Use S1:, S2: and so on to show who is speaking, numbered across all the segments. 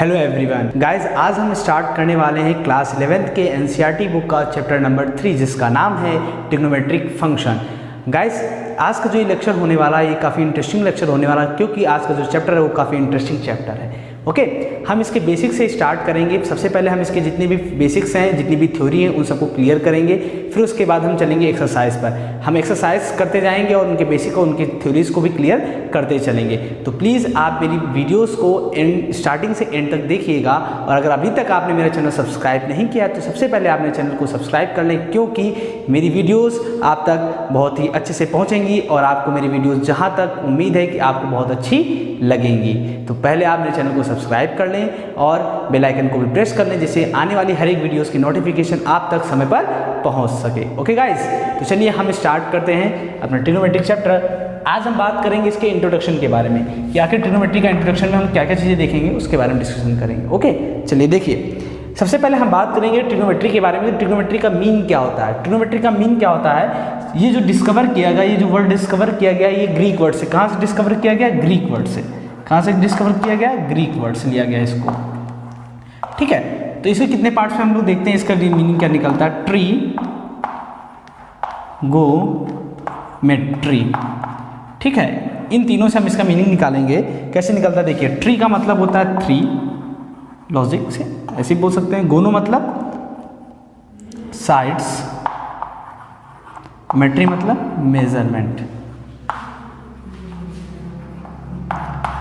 S1: Hello everyone guys, आज हम start करने वाले हैं क्लास 11th के एनसीईआरटी बुक का चैप्टर नंबर 3 जिसका नाम है ट्रिग्नोमेट्रिक फंक्शन। गाइस, आज का जो ये लेक्चर होने वाला है ये काफ़ी इंटरेस्टिंग लेक्चर होने वाला है क्योंकि आज का जो चैप्टर है वो काफ़ी इंटरेस्टिंग चैप्टर है। ओके, हम इसके बेसिक्स से स्टार्ट करेंगे। सबसे पहले हम इसके जितने भी बेसिक्स हैं, जितनी भी थ्योरी है उन सबको क्लियर करेंगे। फिर उसके बाद हम चलेंगे एक्सरसाइज पर। हम एक्सरसाइज करते जाएंगे और उनके बेसिक और उनकी थ्योरीज को भी क्लियर करते चलेंगे। तो प्लीज़ आप मेरी वीडियोस को स्टार्टिंग से एंड तक देखिएगा। और अगर अभी तक आपने मेरा चैनल सब्सक्राइब नहीं किया तो सबसे पहले आपने चैनल को सब्सक्राइब कर लें, क्योंकि मेरी वीडियोस आप तक बहुत ही अच्छे से पहुंचेंगी और आपको मेरी वीडियोस जहां तक उम्मीद है कि आपको बहुत अच्छी लगेंगी। तो पहले आप मेरे चैनल को सब्सक्राइब कर लें और बेल आइकन को भी प्रेस कर लें, जिससे आने वाली हर एक वीडियोस की नोटिफिकेशन आप तक समय पर पहुंच सके। ओके गाइस, तो चलिए हम स्टार्ट करते हैं अपना ट्रिग्नोमेट्रिक चैप्टर। आज हम बात करेंगे इसके इंट्रोडक्शन के बारे में कि आखिर ट्रिग्नोमेट्री का इंट्रोडक्शन में हम क्या क्या चीज़ें देखेंगे उसके बारे में डिस्कशन करेंगे। ओके, चलिए देखिए, सबसे पहले हम बात करेंगे ट्रिग्नोमेट्री के बारे में। ट्रिग्नोमेट्री का मीन क्या होता है? ट्रिग्नोमेट्री का मीन क्या होता है? ये जो डिस्कवर किया गया, ये जो वर्ड डिस्कवर किया गया, ये ग्रीक वर्ड से। कहाँ से डिस्कवर किया गया? ग्रीक वर्ड से। कहाँ से डिस्कवर किया गया? ग्रीक वर्ड से लिया गया इसको। ठीक है, तो इसके कितने पार्ट्स में हम लोग देखते हैं, इसका मीनिंग क्या निकलता है। ट्री गो मेट्री। ठीक है, इन तीनों से हम इसका मीनिंग निकालेंगे। कैसे निकलता है देखिए। ट्री का मतलब होता है थ्री, लॉजिक से ऐसे ही बोल सकते हैं। गोनो मतलब साइड्स, मेट्री मतलब मेजरमेंट।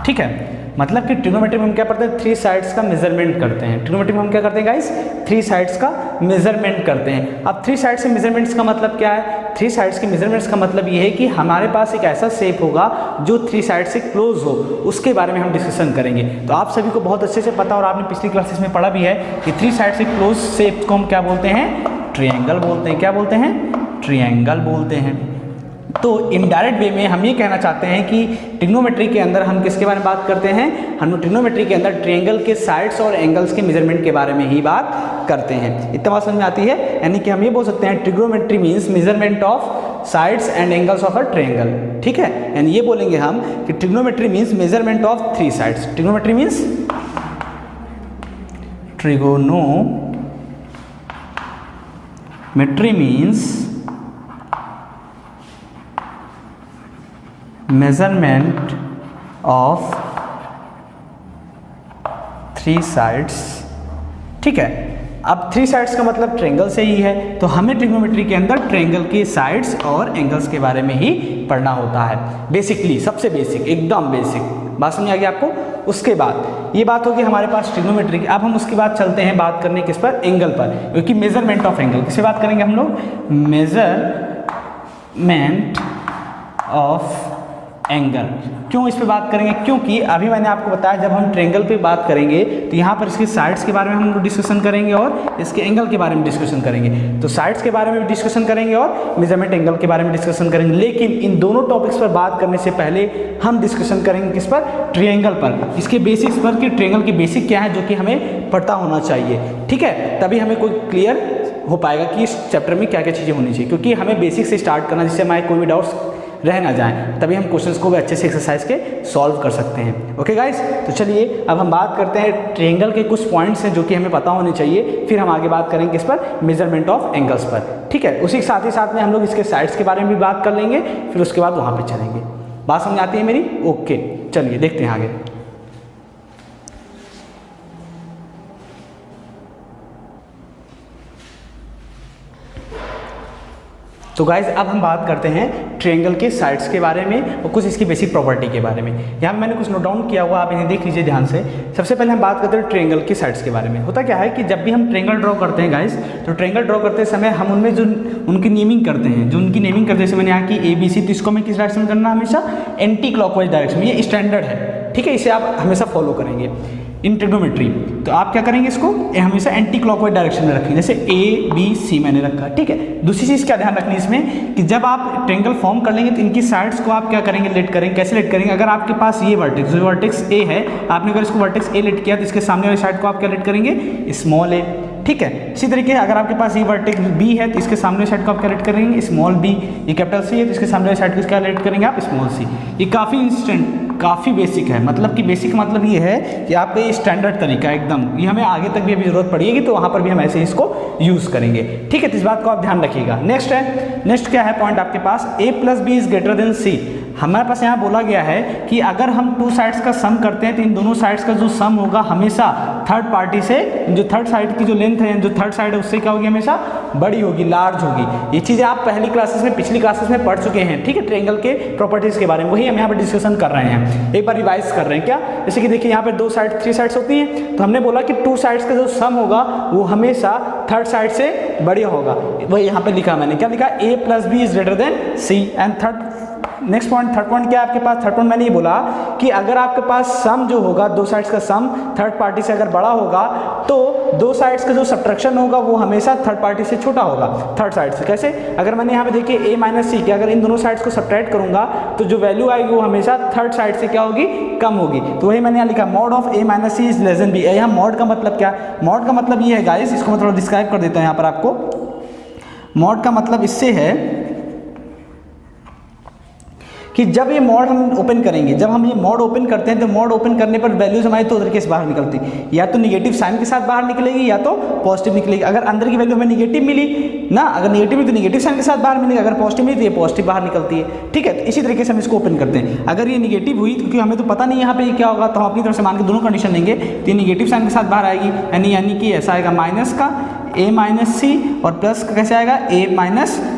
S1: ठीक है, मतलब कि ट्रिग्नोमेट्री में हम क्या करते हैं? थ्री साइड्स का मेजरमेंट करते हैं। ट्रिग्नोमेट्री में हम क्या करते हैं गाइस? थ्री साइड्स का मेजरमेंट करते हैं। अब थ्री साइड्स के मेजरमेंट्स का मतलब क्या है? थ्री साइड्स के मेजरमेंट्स का मतलब ये है कि हमारे पास एक ऐसा शेप होगा जो थ्री साइड से क्लोज हो, उसके बारे में हम डिस्कशन करेंगे। तो आप सभी को बहुत अच्छे से पता और आपने पिछली क्लासेस में पढ़ा भी है कि थ्री साइड से क्लोज शेप को हम क्या बोलते हैं? ट्रायंगल बोलते हैं। क्या बोलते हैं? ट्रायंगल बोलते हैं। तो इनडायरेक्ट वे में हम ये कहना चाहते हैं कि ट्रिग्नोमेट्री के अंदर हम किसके बारे में बात करते हैं? हम ट्रिग्नोमेट्री के अंदर ट्रायंगल के साइड्स और एंगल्स के मेजरमेंट के बारे में ही बात करते हैं। इतना बात समझ में आती है? यानी कि हम ये बोल सकते हैं trigonometry means measurement of sides and angles of a triangle. ठीक है, यानी ये बोलेंगे हम कि trigonometry means measurement of three sides. Trigonometry means trigonometry means measurement of three sides. ठीक है, अब थ्री साइड्स का मतलब ट्रायंगल से ही है, तो हमें ट्रिग्नोमेट्री के अंदर ट्रायंगल के साइड्स और एंगल्स के बारे में ही पढ़ना होता है। बेसिकली सबसे बेसिक, एकदम बेसिक बात समझ आ गई आपको। उसके बाद ये बात होगी हमारे पास ट्रिग्नोमेट्री की। अब हम उसके बाद चलते हैं बात करने किस पर? एंगल पर, क्योंकि मेजरमेंट ऑफ एंगल किस पे बात करेंगे हम लोग? Measurement of angle. क्यों इस पे बात करेंगे? क्योंकि अभी मैंने आपको बताया जब हम ट्रायंगल पे बात करेंगे तो यहाँ पर इसके साइड्स के बारे में हम लोग डिस्कशन करेंगे और इसके एंगल के बारे में डिस्कशन करेंगे। तो साइड्स के बारे में भी डिस्कशन करेंगे और मेजरमेंट एंगल के बारे में डिस्कशन करेंगे। लेकिन इन दोनों टॉपिक्स पर बात करने से पहले हम डिस्कशन करेंगे किस पर? ट्रायंगल पर, इसके बेसिक्स पर कि ट्रायंगल की बेसिक क्या है, जो कि हमें पता होना चाहिए। ठीक है, तभी हमें कोई क्लियर हो पाएगा कि इस चैप्टर में क्या क्या चीज़ें होनी चाहिए, क्योंकि हमें बेसिक से स्टार्ट करना, जिससे हमारे कोई भी डाउट्स रह ना जाएं, तभी हम क्वेश्चंस को भी अच्छे से एक्सरसाइज के सॉल्व कर सकते हैं। ओके गाइस, तो चलिए अब हम बात करते हैं ट्रायंगल के कुछ पॉइंट्स हैं जो कि हमें पता होने चाहिए। फिर हम आगे बात करेंगे किस पर? मेजरमेंट ऑफ एंगल्स पर। ठीक है, उसी के साथ ही साथ में हम लोग इसके साइड्स के बारे में भी बात कर लेंगे, फिर उसके बाद वहाँ पर चलेंगे। बात समझ आती है मेरी? ओके, चलिए देखते हैं आगे। तो गाइज अब हम बात करते हैं ट्रायंगल के साइड्स के बारे में और कुछ इसकी बेसिक प्रॉपर्टी के बारे में। यहाँ मैंने कुछ नोट डाउन किया हुआ, आप इन्हें देख लीजिए ध्यान से। सबसे पहले हम बात करते हैं ट्रायंगल के साइड्स के बारे में। होता क्या है कि जब भी हम ट्रायंगल ड्रॉ करते हैं गाइज, तो ट्रायंगल ड्रॉ करते समय हम उनमें जो उनकी नेमिंग करते हैं, जो उनकी नेमिंग करते हैं, जैसे मैंने यहाँ की ABC, तो इसको हमें किस डायरेक्शन में करना? हमेशा एंटी क्लॉकवाइज डायरेक्शन में। ये स्टैंडर्ड है, ठीक है, इसे आप हमेशा फॉलो करेंगे इन ट्रिग्नोमेट्री। तो आप क्या करेंगे? इसको हमेशा एंटी क्लॉकवाइज डायरेक्शन में रखेंगे, जैसे ABC मैंने रखा। ठीक है, दूसरी चीज़ क्या ध्यान रखनी इसमें कि जब आप ट्रायंगल फॉर्म कर लेंगे तो इनकी साइड्स को आप क्या करेंगे? लेट करेंगे। कैसे लेट करेंगे? अगर आपके पास ये वर्टेक्स, जो वर्टेक्स A है, आपने अगर इसको वर्टेक्स A लेट किया तो इसके सामने वाली साइड को आप क्या लेट करेंगे? Small a। ठीक है, इसी तरीके अगर आपके पास ये वर्टेक्स B है तो इसके सामने साइड को आप क्या लेट करेंगे? Small b। ये कैपिटल C है तो इसके सामने साइड को क्या लेट करेंगे आप? Small c। ये काफ़ी इंस्टेंट काफ़ी बेसिक है। मतलब कि बेसिक मतलब ये है कि आपका ये स्टैंडर्ड तरीका एकदम, ये हमें आगे तक भी अभी ज़रूरत पड़ेगी तो वहाँ पर भी हम ऐसे इसको यूज़ करेंगे। ठीक है, तो इस बात को आप ध्यान रखिएगा। नेक्स्ट क्या है पॉइंट आपके पास, a + b is greater then c। हमारे पास यहाँ बोला गया है कि अगर हम टू साइड्स का सम करते हैं तो इन दोनों साइड्स का जो सम होगा हमेशा थर्ड पार्टी से, जो थर्ड साइड की जो लेंथ है, जो थर्ड साइड है उससे क्या होगी, हमेशा बड़ी होगी, लार्ज होगी। ये चीज़ें आप पहली क्लासेस में, पिछली क्लासेस में पढ़ चुके हैं। ठीक है, ट्रायंगल के प्रॉपर्टीज़ के बारे में वही हम यहाँ पर डिस्कशन कर रहे हैं, एक बार रिवाइज कर रहे हैं। क्या, जैसे कि देखिए यहाँ पर दो साइड, थ्री साइड्स होती हैं, तो हमने बोला कि टू साइड्स का जो सम होगा वो हमेशा थर्ड साइड से बड़ी होगा। वही यहाँ पे लिखा मैंने, क्या लिखा, a + b is greater then c। And third point क्या है आपके पास, थर्ड पॉइंट मैंने ये बोला कि अगर आपके पास सम जो होगा, दो साइड्स का सम थर्ड पार्टी से अगर बड़ा होगा तो दो साइड्स का जो सब्ट्रैक्शन होगा वो हमेशा थर्ड पार्टी से छोटा होगा, थर्ड साइड से। कैसे, अगर मैंने यहाँ पे देखिए a - c के अगर इन दोनों साइड्स को सब्ट्रैक्ट करूंगा तो जो वैल्यू आएगी वो हमेशा थर्ड साइड से क्या होगी, कम होगी। तो वही मैंने यहाँ लिखा, mod of a - c is less than b। यहाँ मॉड का मतलब क्या, मॉड का मतलब ये है गाइस, इसको मैं थोड़ा डिस्क्राइब कर देता हूँ यहाँ पर आपको। मॉड का मतलब इससे है कि जब ये मॉड हम ओपन करेंगे, जब हम ये मॉड ओपन करते हैं तो मॉड ओपन करने पर वैल्यूज हमारी दो तरीके से बाहर निकलती, या तो निगेटिव साइन के साथ बाहर निकलेगी या तो पॉजिटिव निकलेगी। अगर अंदर की वैल्यू हमें निगेटिव मिली ना, अगर निगेटिव मिली तो निगेटिव साइन के साथ बाहर मिलेगी, अगर पॉजिटिव मिली तो ये पॉजिटिव बाहर निकलती है। ठीक है, तो इसी तरीके से हम इसको ओपन करते हैं। अगर ये निगेटिव हुई, क्योंकि हमें तो पता नहीं यहाँ पे ये क्या होगा, तो हम अपनी तरफ से मान के दोनों कंडीशन लेंगे, तो ये निगेटिव साइन के साथ बाहर आएगी, यानी कि ऐसा आएगा माइनस का a - c और प्लस का कैसे आएगा, a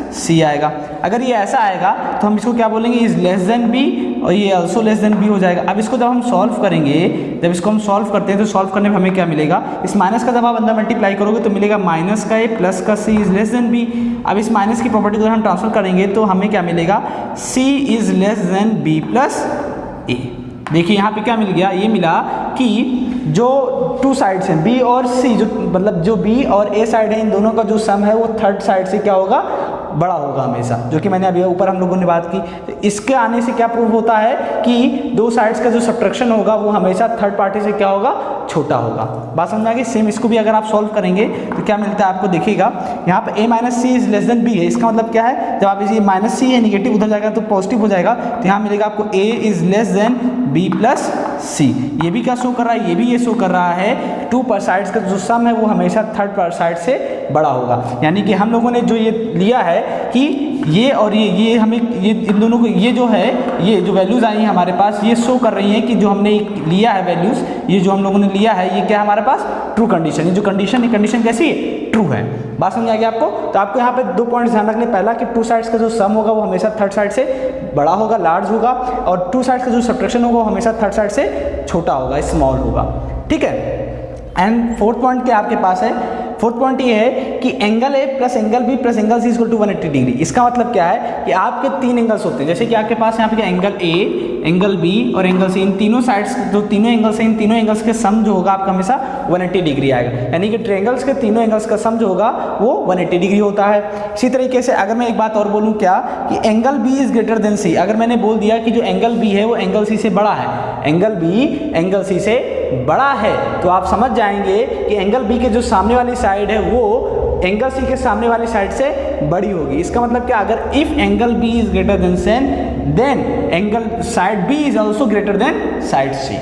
S1: - c आएगा। अगर ये ऐसा आएगा तो हम इसको क्या बोलेंगे, इज लेस देन b, और ये ऑल्सो लेस देन b हो जाएगा। अब इसको जब हम सॉल्व करेंगे, जब इसको हम सॉल्व करते हैं तो सॉल्व करने में हमें क्या मिलेगा, इस माइनस का जब आप अंदर मल्टीप्लाई करोगे तो मिलेगा माइनस का a प्लस का c is less than b। अब इस माइनस की प्रॉपर्टी को हम ट्रांसफर करेंगे तो हमें क्या मिलेगा, c is less than b plus a। देखिए यहाँ पे क्या मिल गया, ये मिला कि जो टू साइड्स हैं b और c, जो मतलब जो b और a साइड है, इन दोनों का जो सम है वो थर्ड साइड से क्या होगा, बड़ा होगा हमेशा, जो कि मैंने अभी ऊपर हम लोगों ने बात की। तो इसके आने से क्या प्रूव होता है कि दो साइड्स का जो सब्ट्रैक्शन होगा वो हमेशा थर्ड पार्टी से क्या होगा, छोटा होगा। बात समझ आ गई। सेम इसको भी अगर आप सॉल्व करेंगे तो क्या मिलता है आपको, देखिएगा यहाँ पे a - c is less than b है। इसका मतलब क्या है, जब आप इसे -c है निगेटिव उधर जाएगा तो पॉजिटिव हो जाएगा, तो यहाँ मिलेगा आपको a is less than b plus c। ये भी क्या शो कर रहा है, ये भी ये शो कर रहा है टू पर साइड्स का जो सम है वो हमेशा थर्ड पर साइड से बड़ा होगा। यानी कि हम लोगों ने जो ये लिया है कि ये और ये हमें, ये इन दोनों को, ये जो है, ये जो वैल्यूज़ आई हैं हमारे पास, ये शो कर रही हैं कि जो हमने लिया है वैल्यूज़, ये जो हम लोगों ने लिया है, ये क्या हमारे पास, ट्रू कंडीशन। ये जो कंडीशन है, कंडीशन कैसी है, ट्रू है। बात समझ आ गई आपको। तो आपको यहाँ पे दो पॉइंट्स ध्यान रखने, पहला कि टू साइड्स का जो सम होगा वो हमेशा थर्ड साइड से बड़ा होगा, लार्ज होगा, और टू साइड्स का जो सब्ट्रैक्शन होगा वो हमेशा थर्ड साइड से छोटा होगा, स्मॉल होगा। ठीक है। एंड फोर्थ पॉइंट क्या आपके पास है, फोर्थ पॉइंट ये है कि angle A plus angle B plus angle C equal to 180 degree. इसका मतलब क्या है कि आपके तीन एंगल्स होते हैं, जैसे कि आपके पास यहाँ पे एंगल ए, एंगल बी और एंगल सी, इन तीनों साइड्स, जो तीनों एंगल्स हैं, इन तीनों एंगल्स के सम जो होगा आपका हमेशा 180 डिग्री आएगा। यानी कि ट्रायंगल्स के तीनों एंगल्स का सम जो होगा वो 180 डिग्री होता है। इसी तरीके से अगर मैं एक बात और बोलूँ क्या, कि angle B is greater than C. अगर मैंने बोल दिया कि जो एंगल बी है वो एंगल सी से बड़ा है, एंगल बी एंगल सी से बड़ा है, तो आप समझ जाएंगे कि एंगल बी के जो सामने वाली साइड है वो एंगल सी के सामने वाली साइड से बड़ी होगी। इसका मतलब क्या, अगर if angle B is greater than sun, then angle side B is also greater than side C.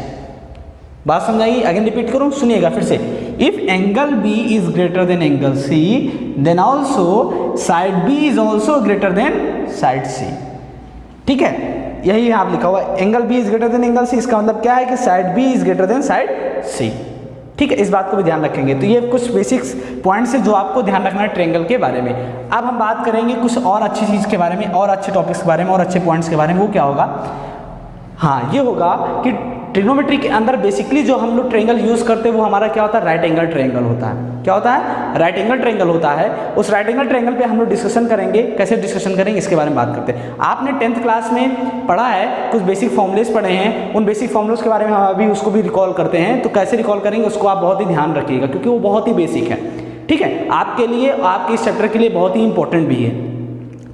S1: बात समझाइए, अगेन रिपीट करूं, सुनिएगा फिर से। If angle B is greater than angle C, then also side B is also greater than side C. ठीक है, यही यहाँ लिखा हुआ है, angle B is greater than angle C. इसका मतलब क्या है कि side B is greater than side C. ठीक है, इस बात को भी ध्यान रखेंगे। तो ये कुछ बेसिक्स पॉइंट्स है जो आपको ध्यान रखना है ट्रायंगल के बारे में। अब हम बात करेंगे कुछ और अच्छी चीज़ के बारे में, और अच्छे टॉपिक्स के बारे में, और अच्छे पॉइंट्स के बारे में। वो क्या होगा, हाँ ये होगा कि ट्रिग्नोमेट्री के अंदर बेसिकली जो हम लोग ट्रायंगल यूज़ करते हैं वो हमारा क्या होता है, राइट एंगल ट्रायंगल होता है। क्या होता है, राइट एंगल ट्रायंगल होता है। उस राइट एंगल ट्रायंगल पे हम लोग डिस्कशन करेंगे। कैसे डिस्कशन करेंगे इसके बारे में बात करते हैं। आपने 10th क्लास में पढ़ा है, कुछ बेसिक फॉर्मूलेस पढ़े हैं, उन बेसिक फॉर्मूलेस के बारे में हम अभी उसको भी रिकॉल करते हैं। तो कैसे रिकॉल करेंगे उसको आप बहुत ही ध्यान रखिएगा, क्योंकि वो बहुत ही बेसिक है। ठीक है, आपके लिए, आपके इस चैप्टर के लिए बहुत ही इंपॉर्टेंट भी है।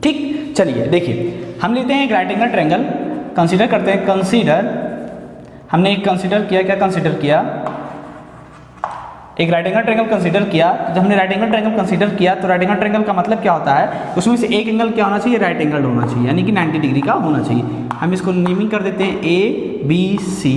S1: ठीक, चलिए देखिए, हम लेते हैं एक राइट एंगल ट्रायंगल, कंसीडर करते हैं। कंसीडर, हमने एक कंसीडर किया, क्या कंसीडर किया, एक राइट एंगल ट्रायंगल कंसीडर किया, जब हमने राइट एंगल ट्रायंगल कंसीडर किया तो राइट एंगल ट्रायंगल का मतलब क्या होता है, उसमें से एक एंगल क्या होना चाहिए, राइट एंगल होना चाहिए, यानी कि 90 डिग्री का होना चाहिए। हम इसको नेमिंग कर देते हैं ABC,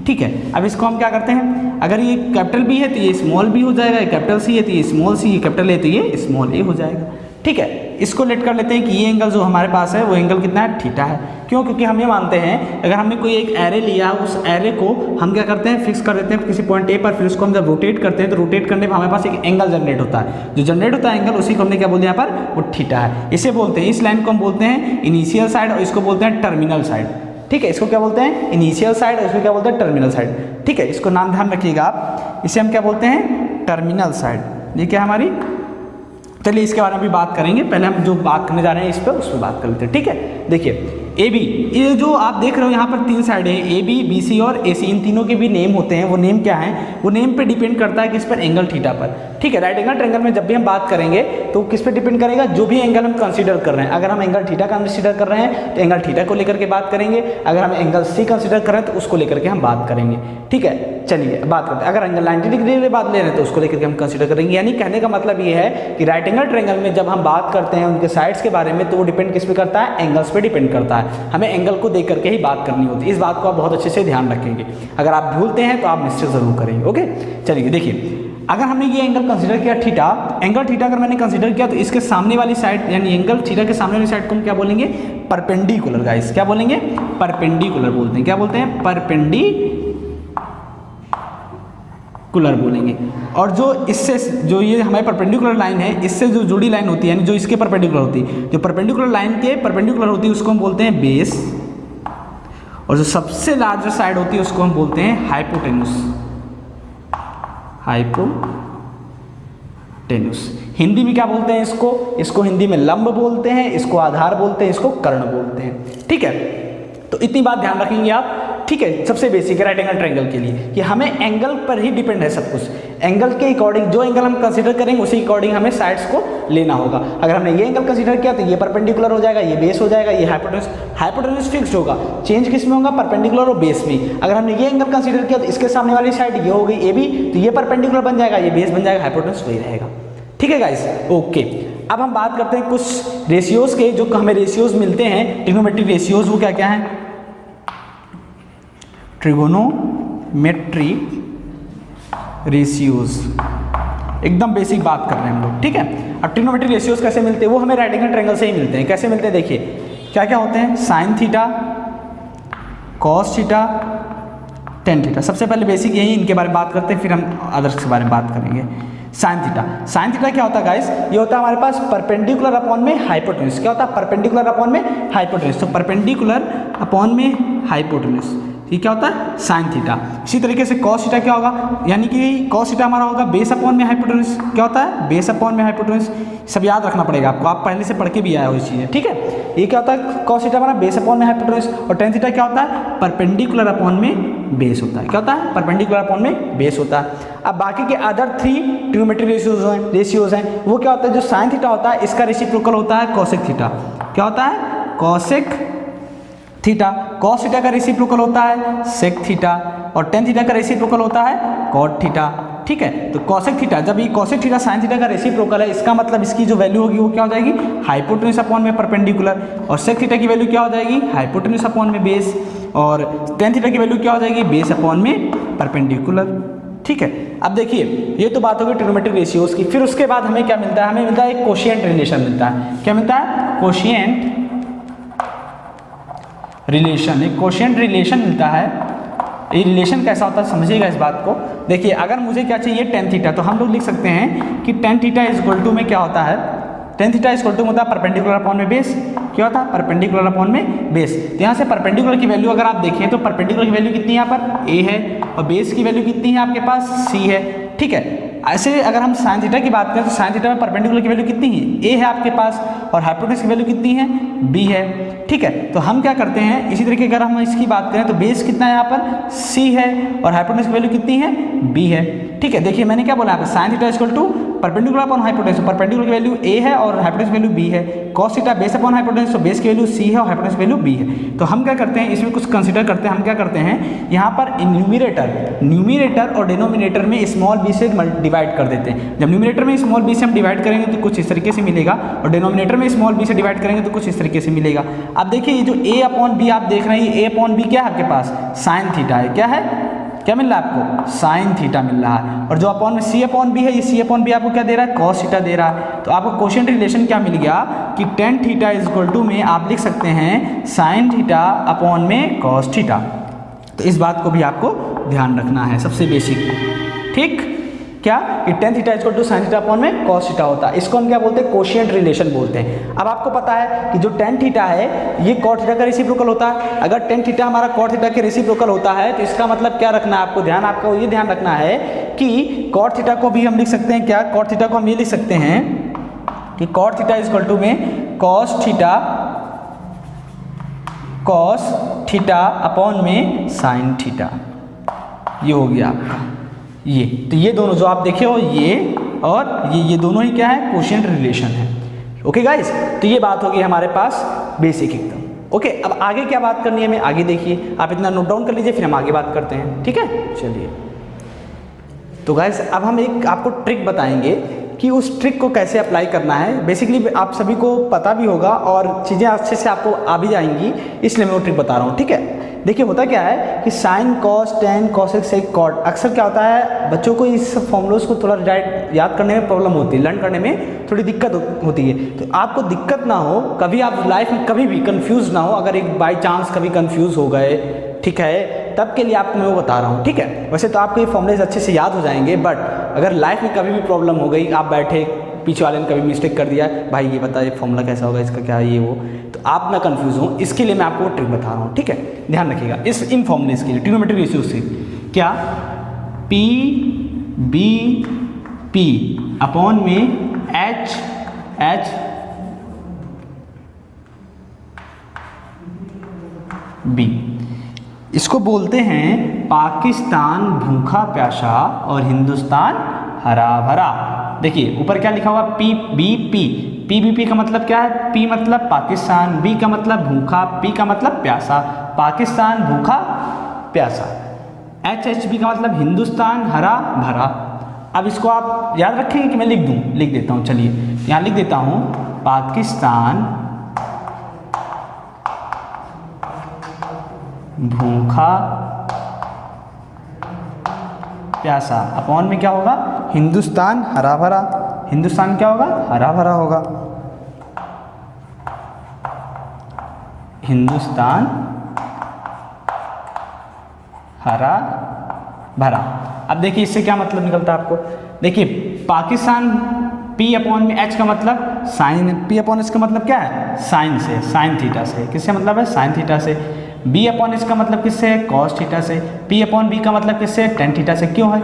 S1: ठीक है। अब इसको हम क्या करते हैं, अगर ये कैपिटल B है तो ये स्मॉल b हो जाएगा, कैपिटल C है तो ये स्मॉल c, ये कैपिटल A तो ये स्मॉल a हो जाएगा, ठीक है। इसको लेट कर लेते हैं कि ये एंगल जो हमारे पास है वो एंगल कितना है, थीटा है। क्यों? क्योंकि हम ये मानते हैं अगर हमने कोई एक एरे लिया, उस एरे को हम क्या करते हैं, फिक्स कर देते हैं किसी पॉइंट ए पर, फिर उसको हम जब रोटेट करते हैं तो रोटेट करने पर हमारे पास एक एंगल जनरेट होता है, जो जनरेट होता है एंगल, उसी को हमने क्या बोल दिया यहाँ पर, वो थीटा है। इसे बोलते हैं, इस लाइन को हम बोलते हैं इनिशियल साइड और इसको बोलते हैं टर्मिनल साइड, ठीक है। इसको क्या बोलते हैं, इनिशियल साइड और इसको क्या बोलते हैं, टर्मिनल साइड, ठीक है। इसको नाम ध्यान रखिएगा आप, इसे हम क्या बोलते हैं, टर्मिनल साइड। ये क्या हमारी, चलिए इसके बारे में भी बात करेंगे, पहले हम जो बात करने जा रहे हैं इस पर, उस पर बात कर लेते हैं, ठीक है। देखिए AB, ये जो आप देख रहे हो यहाँ पर 3 साइड है, AB, BC और AC, इन तीनों के भी नेम होते हैं। वो नेम क्या है, वो नेम पे डिपेंड करता है किस पर, एंगल थीटा पर, ठीक है। राइट एंगल ट्रायंगल में जब भी हम बात करेंगे तो किस पे डिपेंड करेगा, जो भी एंगल हम कंसीडर कर रहे हैं। अगर हम एंगल थीटा कंसीडर कर रहे हैं तो एंगल थीटा को लेकर के बात करेंगे, अगर हम एंगल C कंसीडर कर रहे हैं तो उसको लेकर के हम बात करेंगे, ठीक है। चलिए बात करते हैं, अगर एंगल 90 डिग्री की बात ले रहे हैं तो उसको लेकर के हम कंसीडर करेंगे। यानी कहने का मतलब ये है कि राइट एंगल ट्रायंगल में जब हम बात करते हैं उनके साइड्स के बारे में तो वो डिपेंड किस पे करता है, एंगल्स पे डिपेंड करता है। हमें एंगल को देख करके ही बात करनी होती है, इस बात को आप बहुत अच्छे से ध्यान रखेंगे। अगर आप भूलते हैं तो आप मिस्टेक जरूर करेंगे, ओके। चलिए देखिए, अगर हमने ये एंगल कंसीडर किया थीटा, एंगल थीटा अगर मैंने कंसीडर किया तो इसके सामने वाली साइड, यानी एंगल थीटा के सामने वाली साइड को हम क्या बोलेंगे, परपेंडिकुलर। गाइस क्या बोलेंगे, परपेंडिकुलर बोलते हैं, क्या बोलते हैं, परपेंडिकुलर बोलेंगे। और जो इससे, जो ये हमारी परपेंडिकुलर लाइन है, इससे जो जुड़ी लाइन होती है, यानी जो इसके परपेंडिकुलर होती है, जो परपेंडिकुलर लाइन के परपेंडिकुलर होती है उसको हम बोलते हैं बेस, और जो सबसे लार्जर साइड होती है उसको हम बोलते हैं हाइपोटेन्यूस। हाइपोटेन्यूस हिंदी में क्या बोलते हैं इसको, इसको हिंदी में लंब बोलते हैं, इसको आधार बोलते हैं, इसको कर्ण बोलते हैं, ठीक है। तो इतनी बात ध्यान रखेंगे आप, ठीक है। सबसे बेसिक है राइट एंगल ट्रायंगल के लिए कि हमें एंगल पर ही डिपेंड है सब कुछ, एंगल के अकॉर्डिंग, जो एंगल हम कंसीडर करेंगे उसी अकॉर्डिंग हमें साइड्स को लेना होगा। अगर हमने ये एंगल कंसीडर किया तो ये परपेंडिकुलर हो जाएगा, ये बेस हो जाएगा, ये हाइपोटेन्यूस फिक्स्ड होगा। चेंज किस में होगा, परपेंडिकुलर और बेस में। अगर हमने ये एंगल कंसीडर किया तो इसके सामने वाली साइड ये हो गई AB, तो ये परपेंडिकुलर बन जाएगा, ये बेस बन जाएगा, हाइपोटेन्यूस वही रहेगा, ठीक है गाइस, ओके। अब हम बात करते हैं कुछ रेशियोज के, जो हमें रेशियोज मिलते हैं, ट्रिग्नोमेट्रिक रेशियोज, वो क्या क्या है, ट्रिगोनोमेट्रिक रेशियोज, एकदम बेसिक बात कर रहे हैं हम लोग, ठीक है। अब ट्रिगोनोमेट्रिक रेशियोज कैसे मिलते हैं, वो हमें राइट एंगल ट्रायंगल से ही मिलते हैं। कैसे मिलते हैं, देखिए क्या क्या होते हैं, sine theta, cos theta, tan theta. सबसे पहले बेसिक यही, इनके बारे में बात करते हैं, फिर हम अदर्स के बारे में बात करेंगे। साइन थीटा, साइन थीटा क्या होता है गाइस, ये होता है हमारे पास परपेंडिकुलर अपॉन में हाइपोटेन्यूस। क्या होता है, परपेंडिकुलर अपॉन में हाइपोटेन्यूस। तो परपेंडिकुलर अपॉन में हाइपोटेन्यूस, ये क्या होता है, साइन थीटा। इसी तरीके से कॉस थीटा क्या होगा, यानी कि कॉस थीटा हमारा होगा बेस अपॉन में हाइपोटेन्यूस। क्या होता है, बेस अपॉन में हाइपोटेन्यूस। सब याद रखना पड़ेगा आपको, आप पहले से पढ़ के भी आए हो इस चीज़ें, ठीक है। ये क्या होता है, कॉस थीटा हमारा बेस अपॉन में हाइपोटेन्यूस, और टेन थीटा क्या होता है, परपेंडिकुलर अपॉन में बेस होता है। क्या होता है, परपेंडिकुलर अपॉन में बेस होता है। अब बाकी के अदर 3 ट्रिग्नोमेट्रिक रेशियोज हैं, वो क्या होता है, जो साइन थीटा होता है इसका रेसिप्रोकल होता है कॉसेक थीटा। क्या होता है, कॉसेक थीटा। कॉस थीटा का रेसिप्रोकल होता है सेक थीटा, और टेन थीटा का रेसिप्रोकल होता है कॉट थीटा, ठीक है। तो कॉसेक थीटा, जब ये कॉसेक थीटा साइन थीटा का रेसिप्रोकल है, इसका मतलब इसकी जो वैल्यू होगी वो क्या हो जाएगी, हाइपोटेन्यूस अपॉन में परपेंडिकुलर, और सेक थीटा की वैल्यू क्या हो जाएगी, हाइपोटेन्यूस अपॉन में बेस, और टेन थीटा की वैल्यू क्या हो जाएगी, बेस अपॉन में परपेंडिकुलर, ठीक है। अब देखिए ये तो बात होगी ट्रिग्नोमेट्रिक रेशियोज की। फिर उसके बाद हमें क्या मिलता है, हमें मिलता है एक कोशिएंट रिलेशन मिलता है। क्या मिलता है, कोशिएंट रिलेशन, एक कोशिएंट रिलेशन मिलता है। ये रिलेशन कैसा होता है समझिएगा इस बात को। देखिए अगर मुझे क्या चाहिए, टेन थीटा, तो हम लोग लिख सकते हैं कि tan theta is equal to में क्या होता है, tan theta is equal to होता है परपेंडिकुलर अपॉन में बेस। क्या होता है, परपेंडिकुलर अपॉन में बेस। तो यहाँ से परपेंडिकुलर की वैल्यू अगर आप देखें तो परपेंडिकुलर की वैल्यू कितनी है यहाँ पर, ए है, और बेस की वैल्यू कितनी है आपके पास, सी है, ठीक है। ऐसे अगर हम साइन थीटा की बात करें तो साइन थीटा में परपेंडिकुलर की वैल्यू कितनी है, ए है आपके पास, और हाइपोटेन्यूस की वैल्यू कितनी है, बी है, ठीक है। तो हम क्या करते हैं, इसी तरीके अगर हम इसकी बात करें तो बेस कितना है यहाँ पर, सी है, और हाइपोटेन्यूस की वैल्यू कितनी है, बी है, ठीक है। देखिए मैंने क्या बोला यहाँ पर, sine theta equal to perpendicular upon hypotenuse, perpendicular की वैल्यू a है और हाइपोटेन्यूज वैल्यू b है। cos theta base upon hypotenuse, तो बेस की वैल्यू c है और हाइपोटेन्यूज वैल्यू b है। तो हम क्या करते हैं, इसमें कुछ कंसीडर करते हैं। हम क्या करते हैं, यहाँ पर न्यूमिनेटर और डिनोमिनेटर में स्मॉल b से डिवाइड कर देते हैं। जब न्यूमिनेटर में स्मॉल b से हम डिवाइड करेंगे तो कुछ इस तरीके से मिलेगा, और डिनोमिनेटर में स्मॉल b से डिवाइड करेंगे तो कुछ इस तरीके से मिलेगा। अब देखिए ये जो a अपॉन b आप देख रहे हैं, ये a अपॉन b क्या है आपके पास, साइन थीटा है। क्या है, क्या मिल रहा है आपको, साइन थीटा मिल रहा है। और जो अपॉन में c अपॉन b है, ये c अपॉन b आपको क्या दे रहा है, कॉस थीटा दे रहा है। तो आपको क्वोशिएंट रिलेशन क्या मिल गया कि tan theta is equal to में आप लिख सकते हैं साइन थीटा अपॉन में कॉस थीटा। तो इस बात को भी आपको ध्यान रखना है, सबसे बेसिक, ठीक। क्या कि tan theta equal to sine theta upon में कॉस थीटा होता है। इसको हम क्या बोलते हैं, क्वोशिएंट रिलेशन बोलते हैं। अब आपको पता है कि जो टेन थीटा है ये कॉट थीटा का रेसिप्रोकल होता है। अगर टेन थीटा हमारा कॉट थीटा के रेसिप्रोकल होता है तो इसका मतलब क्या रखना है आपको, ध्यान आपको ये ध्यान रखना है कि कॉट थीटा को भी हम लिख सकते हैं, क्या कॉट थीटा को हम ये लिख सकते हैं कि कॉट थीटा इक्वल टू में कॉस थीटा अपॉन में साइन थीटा। ये हो गया आपका ये। तो ये दोनों जो आप देखे हो, ये और ये दोनों ही क्या है, क्वोशिएंट रिलेशन है। ओके गाइस, तो ये बात होगी हमारे पास बेसिक एकदम। ओके, अब आगे क्या बात करनी है हमें, आगे देखिए, आप इतना नोट डाउन कर लीजिए, फिर हम आगे बात करते हैं, ठीक है। चलिए, तो गाइस अब हम एक आपको ट्रिक बताएंगे कि उस ट्रिक को कैसे अप्लाई करना है। बेसिकली आप सभी को पता भी होगा और चीज़ें अच्छे से आपको आ भी जाएंगी, इसलिए मैं वो ट्रिक बता रहा हूँ, ठीक है। देखिए होता क्या है कि sine cos tan cosec sec cot, अक्सर क्या होता है बच्चों को इस फॉर्मूलोज को थोड़ा याद करने में प्रॉब्लम होती है, लर्न करने में थोड़ी दिक्कत होती है। तो आपको दिक्कत ना हो, कभी आप लाइफ में कभी भी कंफ्यूज ना हो, अगर एक बाई चांस कभी कंफ्यूज हो गए, ठीक है, तब के लिए आपको मैं वो बता रहा हूँ, ठीक है। वैसे तो आपको ये फॉर्मूलेज अच्छे से याद हो जाएंगे, बट अगर लाइफ में कभी भी प्रॉब्लम हो गई, आप बैठे पीछे वाले ने कभी मिस्टेक कर दिया, भाई ये बता, ये फॉर्मूला कैसा होगा, इसका क्या ये वो, तो आप ना कंफ्यूज हो, इसके लिए मैं आपको ट्रिक बता रहा हूँ, ठीक है। ध्यान रखिएगा इन फॉर्मूलेज के लिए, ट्रिग्नोमेट्रिक रेशियो से क्या पी अपॉन में एच बी, इसको बोलते हैं पाकिस्तान भूखा प्यासा और हिंदुस्तान हरा भरा। देखिए ऊपर क्या लिखा हुआ, पी का मतलब क्या है, पी मतलब पाकिस्तान, बी का मतलब भूखा, पी का मतलब प्यासा, पाकिस्तान भूखा प्यासा, एच बी का मतलब हिंदुस्तान हरा भरा। अब इसको आप याद रखेंगे कि मैं लिख देता हूँ, चलिए यहाँ लिख देता हूँ, पाकिस्तान भूखा प्यासा अपॉन में क्या होगा, हिंदुस्तान हरा भरा। हिंदुस्तान क्या होगा, हरा भरा होगा, हिंदुस्तान हरा भरा। अब देखिए इससे क्या मतलब निकलता है आपको, देखिए पाकिस्तान पी अपॉन में एच का मतलब साइन, पी अपॉन एच का मतलब क्या है, साइन से, साइन थीटा से। किससे मतलब है, साइन थीटा से। बी अपॉन इसका मतलब किससे है, कॉस थीटा से। पी अपॉन बी का मतलब किससे, टेन थीटा से। क्यों है,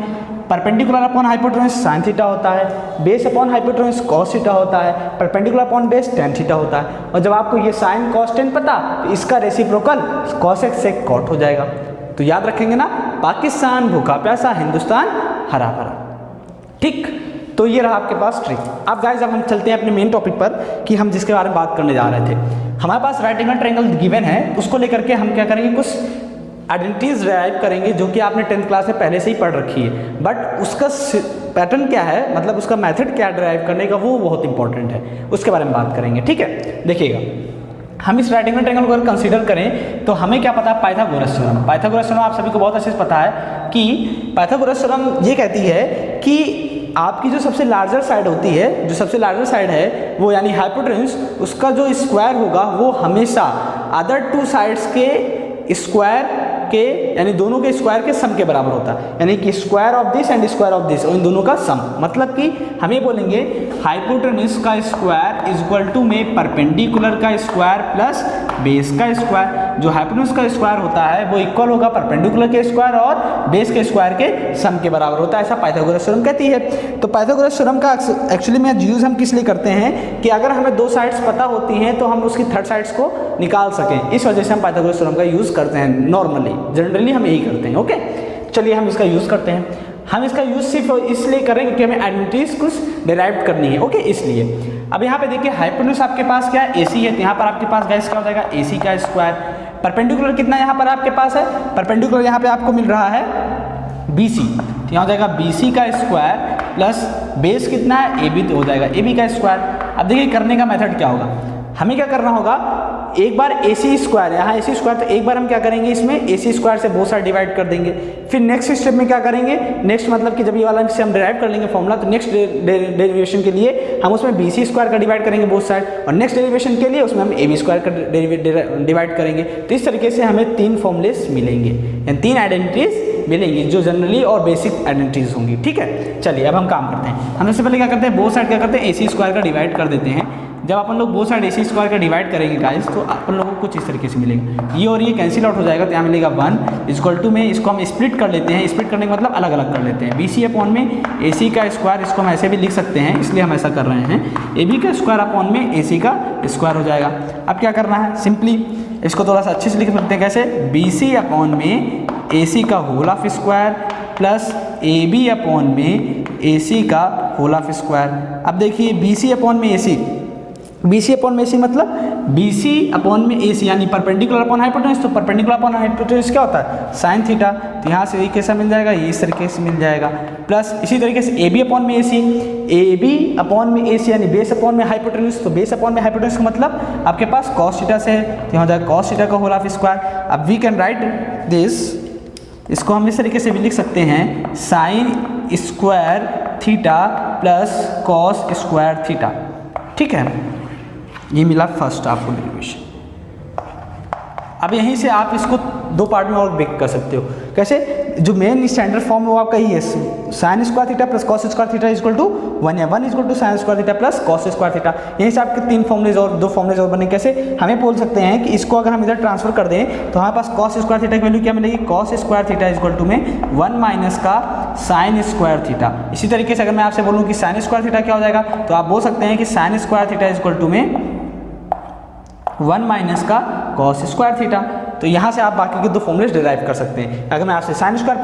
S1: perpendicular upon hypotenuse sine theta होता है, base upon hypotenuse cos theta होता है, perpendicular upon base tan theta होता है। और जब आपको ये साइन कॉस टेन पता, तो इसका रेसिप्रोकल कॉसेक सेक कॉट हो जाएगा। तो याद रखेंगे ना, पाकिस्तान भूखा प्यासा, हिंदुस्तान हरा भरा, ठीक। तो ये रहा आपके पास ट्रिक। अब गाइस अब हम चलते हैं अपने मेन टॉपिक पर कि हम जिसके बारे में बात करने जा रहे थे। हमारे पास राइट एंगल ट्रायंगल गिवन है, उसको लेकर के हम क्या करेंगे, कुछ आइडेंटिटीज डिराइव करेंगे जो कि आपने 10th क्लास में पहले से ही पढ़ रखी है, बट उसका पैटर्न क्या है, मतलब उसका मेथड क्या डिराइव करने का, वो बहुत इंपॉर्टेंट है, उसके बारे में बात करेंगे, ठीक है। देखिएगा हम इस राइट एंगल ट्रायंगल को अगर कंसीडर करें तो हमें क्या पता है, पाइथागोरस थ्योरम। पाइथागोरस थ्योरम आप सभी को बहुत अच्छे से पता है कि पाइथागोरस थ्योरम ये कहती है कि आपकी जो सबसे लार्जर साइड होती है, जो सबसे लार्जर साइड है वो यानी हाइपोटेन्यूज, उसका जो स्क्वायर होगा वो हमेशा अदर टू साइड्स के स्क्वायर के, यानी दोनों के स्क्वायर के सम के बराबर होता है। यानी कि square of this and square of this, और इन दोनों का सम, मतलब कि हम ये बोलेंगे हाइपोटेन्यूज का स्क्वायर इज इक्वल टू में परपेंडिकुलर का स्क्वायर प्लस बेस का स्क्वायर। जो हाइपोटेन्यूज का स्क्वायर होता है वो इक्वल होगा परपेंडिकुलर के स्क्वायर और बेस के स्क्वायर के सम के बराबर होता है, ऐसा पाइथागोरस थ्योरम कहती है। तो पाइथागोरस थ्योरम का एक्चुअली में यूज हम किस लिए करते हैं कि अगर हमें दो साइड्स पता होती हैं तो हम उसकी थर्ड साइड्स को निकाल सकें, इस वजह से हम पाइथागोरस थ्योरम का यूज करते हैं। नॉर्मली जनरली हम यही करते हैं, ओके। चलिए हम इसका यूज करते हैं। हम इसका यूज सिर्फ इसलिए करेंगे क्योंकि हमें आइडेंटिटीज कुछ डिराइव करनी है, ओके, इसलिए। अब यहाँ पे देखिए हाइपोटेन्यूज आपके पास क्या है, AC है, तो यहाँ पर आपके पास गाइस क्या हो जाएगा, AC का स्क्वायर। परपेंडिकुलर कितना यहाँ पर आपके पास है, परपेंडिकुलर यहाँ पे आपको मिल रहा है BC, तो यहाँ हो जाएगा BC का स्क्वायर प्लस बेस कितना है AB, तो हो जाएगा AB का स्क्वायर। अब देखिए करने का मेथड क्या होगा, हमें क्या करना होगा, एक बार AC स्क्वायर, यहाँ AC स्क्वायर, तो एक बार हम क्या करेंगे इसमें AC स्क्वायर से बहुत सारे डिवाइड कर देंगे। फिर नेक्स्ट स्टेप में क्या करेंगे, नेक्स्ट मतलब कि जब ये वाला से हम डिराइव कर लेंगे फॉर्मूला, तो नेक्स्ट डेरिवेशन के लिए हम उसमें BC स्क्वायर का डिवाइड करेंगे बोथ साइड, और नेक्स्ट डेरिवेशन के लिए उसमें हम AB स्क्वायर का डिवाइड करेंगे। तो इस तरीके से हमें 3 फॉर्मूलेस मिलेंगे, यानी 3 आइडेंटिटीज मिलेंगी जो जनरली और बेसिक आइडेंटिटीज होंगी, ठीक है। चलिए अब हम काम करते हैं। हम सबसे पहले क्या करते हैं, बोथ साइड क्या करते हैं, AC स्क्वायर का डिवाइड कर देते हैं। जब अपन लोग बोथ साइड AC स्क्वायर का डिवाइड करेंगे गाइस, तो अपन लोगों को कुछ इस तरीके से मिलेगा, ये और ये कैंसिल आउट हो जाएगा, तो यहाँ मिलेगा 1 इक्वल टू में इसको हम स्प्लिट कर लेते हैं, स्प्लिट करने का मतलब अलग अलग कर लेते हैं। BC अपॉन में AC का स्क्वायर, इसको हम ऐसे भी लिख सकते हैं, इसलिए हम ऐसा कर रहे हैं। AB का स्क्वायर अपॉन में AC का स्क्वायर हो जाएगा। अब क्या करना है, सिंपली इसको थोड़ा सा अच्छे से लिख सकते हैं, कैसे, BC अपॉन में AC का whole of square plus AB upon में AC का होल ऑफ स्क्वायर। अब देखिए BC अपॉन में AC, BC अपॉन में AC मतलब BC अपॉन में AC यानी परपेंडिकुलर अपॉन हाइपोटेन्यूज, तो परपेंडिकुलर अपॉन हाइपोटेन्यूज क्या होता है, साइन थीटा, तो यहाँ से ये कैसा मिल जाएगा, ये इस तरीके से मिल जाएगा। प्लस इसी तरीके से AB अपॉन में AC, AB अपॉन में AC यानी बेस अपॉन में हाइपोटेन्यूज, तो बेस अपॉन में हाइपोटेन्यूज का मतलब आपके पास कॉस थीटा से है, तो यहाँ हो जाएगा कॉस थीटा का होल ऑफ स्क्वायर। अब वी कैन राइट दिस, इसको हम इस तरीके से भी लिख सकते हैं, sign square theta plus cos square theta, ठीक है। ये मिला फर्स्ट आपको डेरिवेशन। अब यहीं से आप इसको 2 पार्ट में और ब्रेक कर सकते हो, कैसे, जो मेन स्टैंडर्ड फॉर्म है वो आपका ही है, sine square theta plus cos square theta equal to 1 है, 1 equal to sine square theta plus cos square theta. यहीं से आपके 3 फॉर्मुलेज और 2 फॉर्मुलेज और बने, कैसे, हमें बोल सकते हैं कि इसको अगर हम इधर ट्रांसफर कर दें तो हमारे पास कॉस स्क्वायर थीटा की वैल्यू क्या मिलेगी, cos square theta equal to में 1 माइनस का साइन स्क्वायर थीटा। इसी तरीके से अगर मैं आपसे बोलूँ कि साइन स्क्वायर थीटा क्या हो जाएगा, तो आप बोल सकते हैं कि sine square theta equal to में 1 माइनस का कॉस स्क्वायर थीटा। तो यहाँ से आप बाकी के 2 फॉर्मुलेस डिराइव कर सकते हैं। अगर मैं आपसे साइन स्क्वायर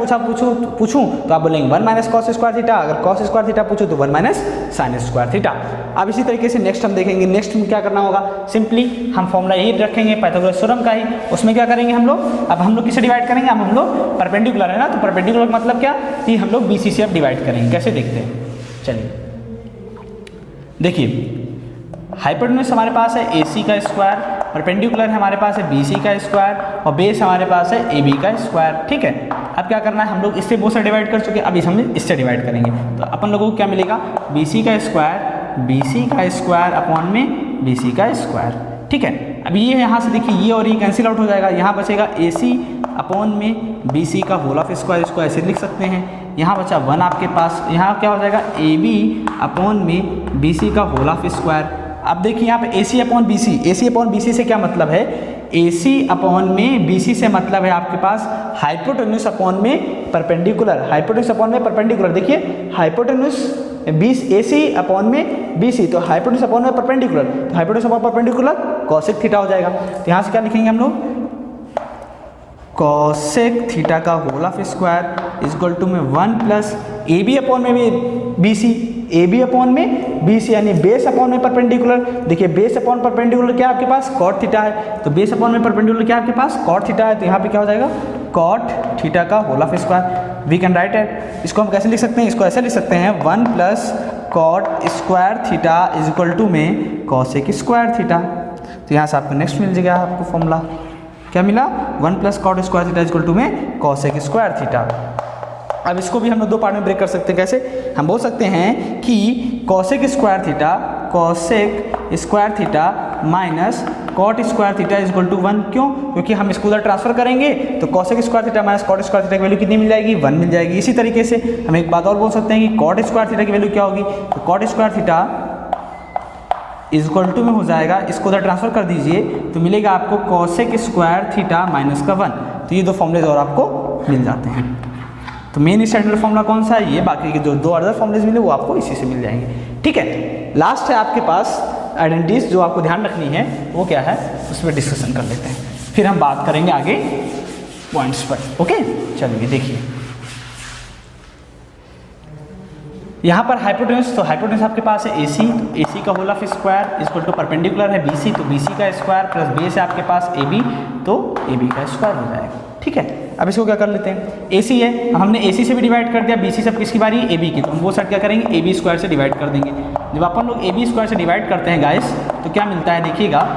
S1: पूछूं तो आप बोलेंगे 1 माइनस कॉस स्क्वायर थीटा, अगर कॉस स्क्वायर थीटा पूछूं तो 1 माइनस साइन स्क्वायर थीटा। अब इसी तरीके से नेक्स्ट हम देखेंगे, नेक्स्ट में क्या करना होगा, सिंपली हम फॉर्मूला यही रखेंगे पाइथागोरस थ्योरम का ही, उसमें क्या करेंगे हम लोग, अब हम लोग किसे डिवाइड करेंगे, अब हम लोग परपेंडिकुलर है ना, तो परपेंडिकुलर का मतलब क्या कि हम लोग BC से अब डिवाइड करेंगे, कैसे देखते हैं। चलिए देखिए, हाइपोटेन्यूज हमारे पास है AC का स्क्वायर, परपेंडिकुलर हमारे पास है BC का स्क्वायर, और बेस हमारे पास है AB का स्क्वायर, ठीक है। अब क्या करना है, हम लोग इससे बहुत सारे डिवाइड कर चुके हैं, अब हम इससे डिवाइड करेंगे, तो अपन लोगों को क्या मिलेगा, BC का स्क्वायर अपॉन में BC का स्क्वायर, ठीक है। अब ये यहाँ से देखिए ये और ये कैंसिल आउट हो जाएगा, यहाँ बचेगा AC अपॉन में BC का होल ऑफ स्क्वायर, इसको ऐसे लिख सकते हैं। यहाँ बचा 1 आपके पास, यहाँ क्या हो जाएगा, AB अपॉन में BC का होल ऑफ स्क्वायर। अब देखिए यहाँ पे AC अपॉन BC से क्या मतलब है, AC अपॉन में BC से मतलब है आपके पास हाइपोटेन्यूज अपॉन में परपेंडिकुलर, हाइपोटेन्यूज अपॉन में परपेंडिकुलर। देखिए हाइपोटेन्यूज AC अपॉन में BC, तो हाइपोटेन्यूज अपॉन में परपेंडिकुलर, तो hypotenuse upon perpendicular cosec theta हो जाएगा। तो यहाँ से क्या लिखेंगे हम लोग, कॉसेक थीटा का whole of square equal to में 1 प्लस AB अपॉन में BC, AB अपॉन में BC यानी बेस अपॉन में परपेंडिकुलर। देखिए बेस अपॉन परपेंडिकुलर क्या आपके पास, कॉट थीटा है, तो बेस अपॉन में परपेंडिकुलर क्या आपके पास, कॉट थीटा है, तो यहाँ पे क्या हो जाएगा, कॉट थीटा का whole of square. We can write it, इसको हम कैसे लिख सकते हैं, इसको ऐसे लिख सकते हैं, 1 plus cot square theta is equal to में कॉसेक स्क्वायर थीटा। तो यहाँ से आपको नेक्स्ट मिल जाएगा, आपको फॉर्मूला क्या मिला, 1 plus cot square theta is equal to में कॉसेक स्क्वायर थीटा। अब इसको भी हम लोग 2 पार्ट में ब्रेक कर सकते हैं, कैसे, हम बोल सकते हैं कि cosec square theta minus cot square theta is equal to 1। क्यों, क्योंकि हम इसको उधर ट्रांसफर करेंगे तो cosec square theta minus cot square theta की वैल्यू कितनी मिल जाएगी, 1 मिल जाएगी। इसी तरीके से हम एक बात और बोल सकते हैं कि कॉट स्क्वायर थीटा की वैल्यू क्या होगी, तो cot square theta is equal to में हो जाएगा, इसको उधर ट्रांसफर कर दीजिए तो मिलेगा आपको कॉसेक स्क्वायर थीटा माइनस का 1। तो ये 2 फॉर्मुलेज और आपको मिल जाते हैं। तो मेन स्टैंडर्ड फॉर्मूला कौन सा है, ये, बाकी के जो 2 अदर फॉर्मुलेज मिले वो आपको इसी से मिल जाएंगे, ठीक है। लास्ट है आपके पास आइडेंटिटीज, जो आपको ध्यान रखनी है वो क्या है, उस पर डिस्कशन कर लेते हैं, फिर हम बात करेंगे आगे पॉइंट्स पर, ओके। चलिए देखिए, यहाँ पर हाइपोटेन्यूज, तो हाइपोटेन्यूज आपके पास है AC, तो AC का whole of square equal to perpendicular है BC, तो BC का स्क्वायर प्लस बेस है आपके पास AB, तो AB का स्क्वायर हो जाएगा। ठीक है, अब इसको क्या कर लेते हैं, AC है, हमने AC से भी डिवाइड कर दिया, BC सब किसकी बारी है, AB की, तो हम वो साइड क्या करेंगे, AB स्क्वायर से डिवाइड कर देंगे। जब अपन लोग AB स्क्वायर से डिवाइड करते हैं गाइस, तो क्या मिलता है देखिएगा,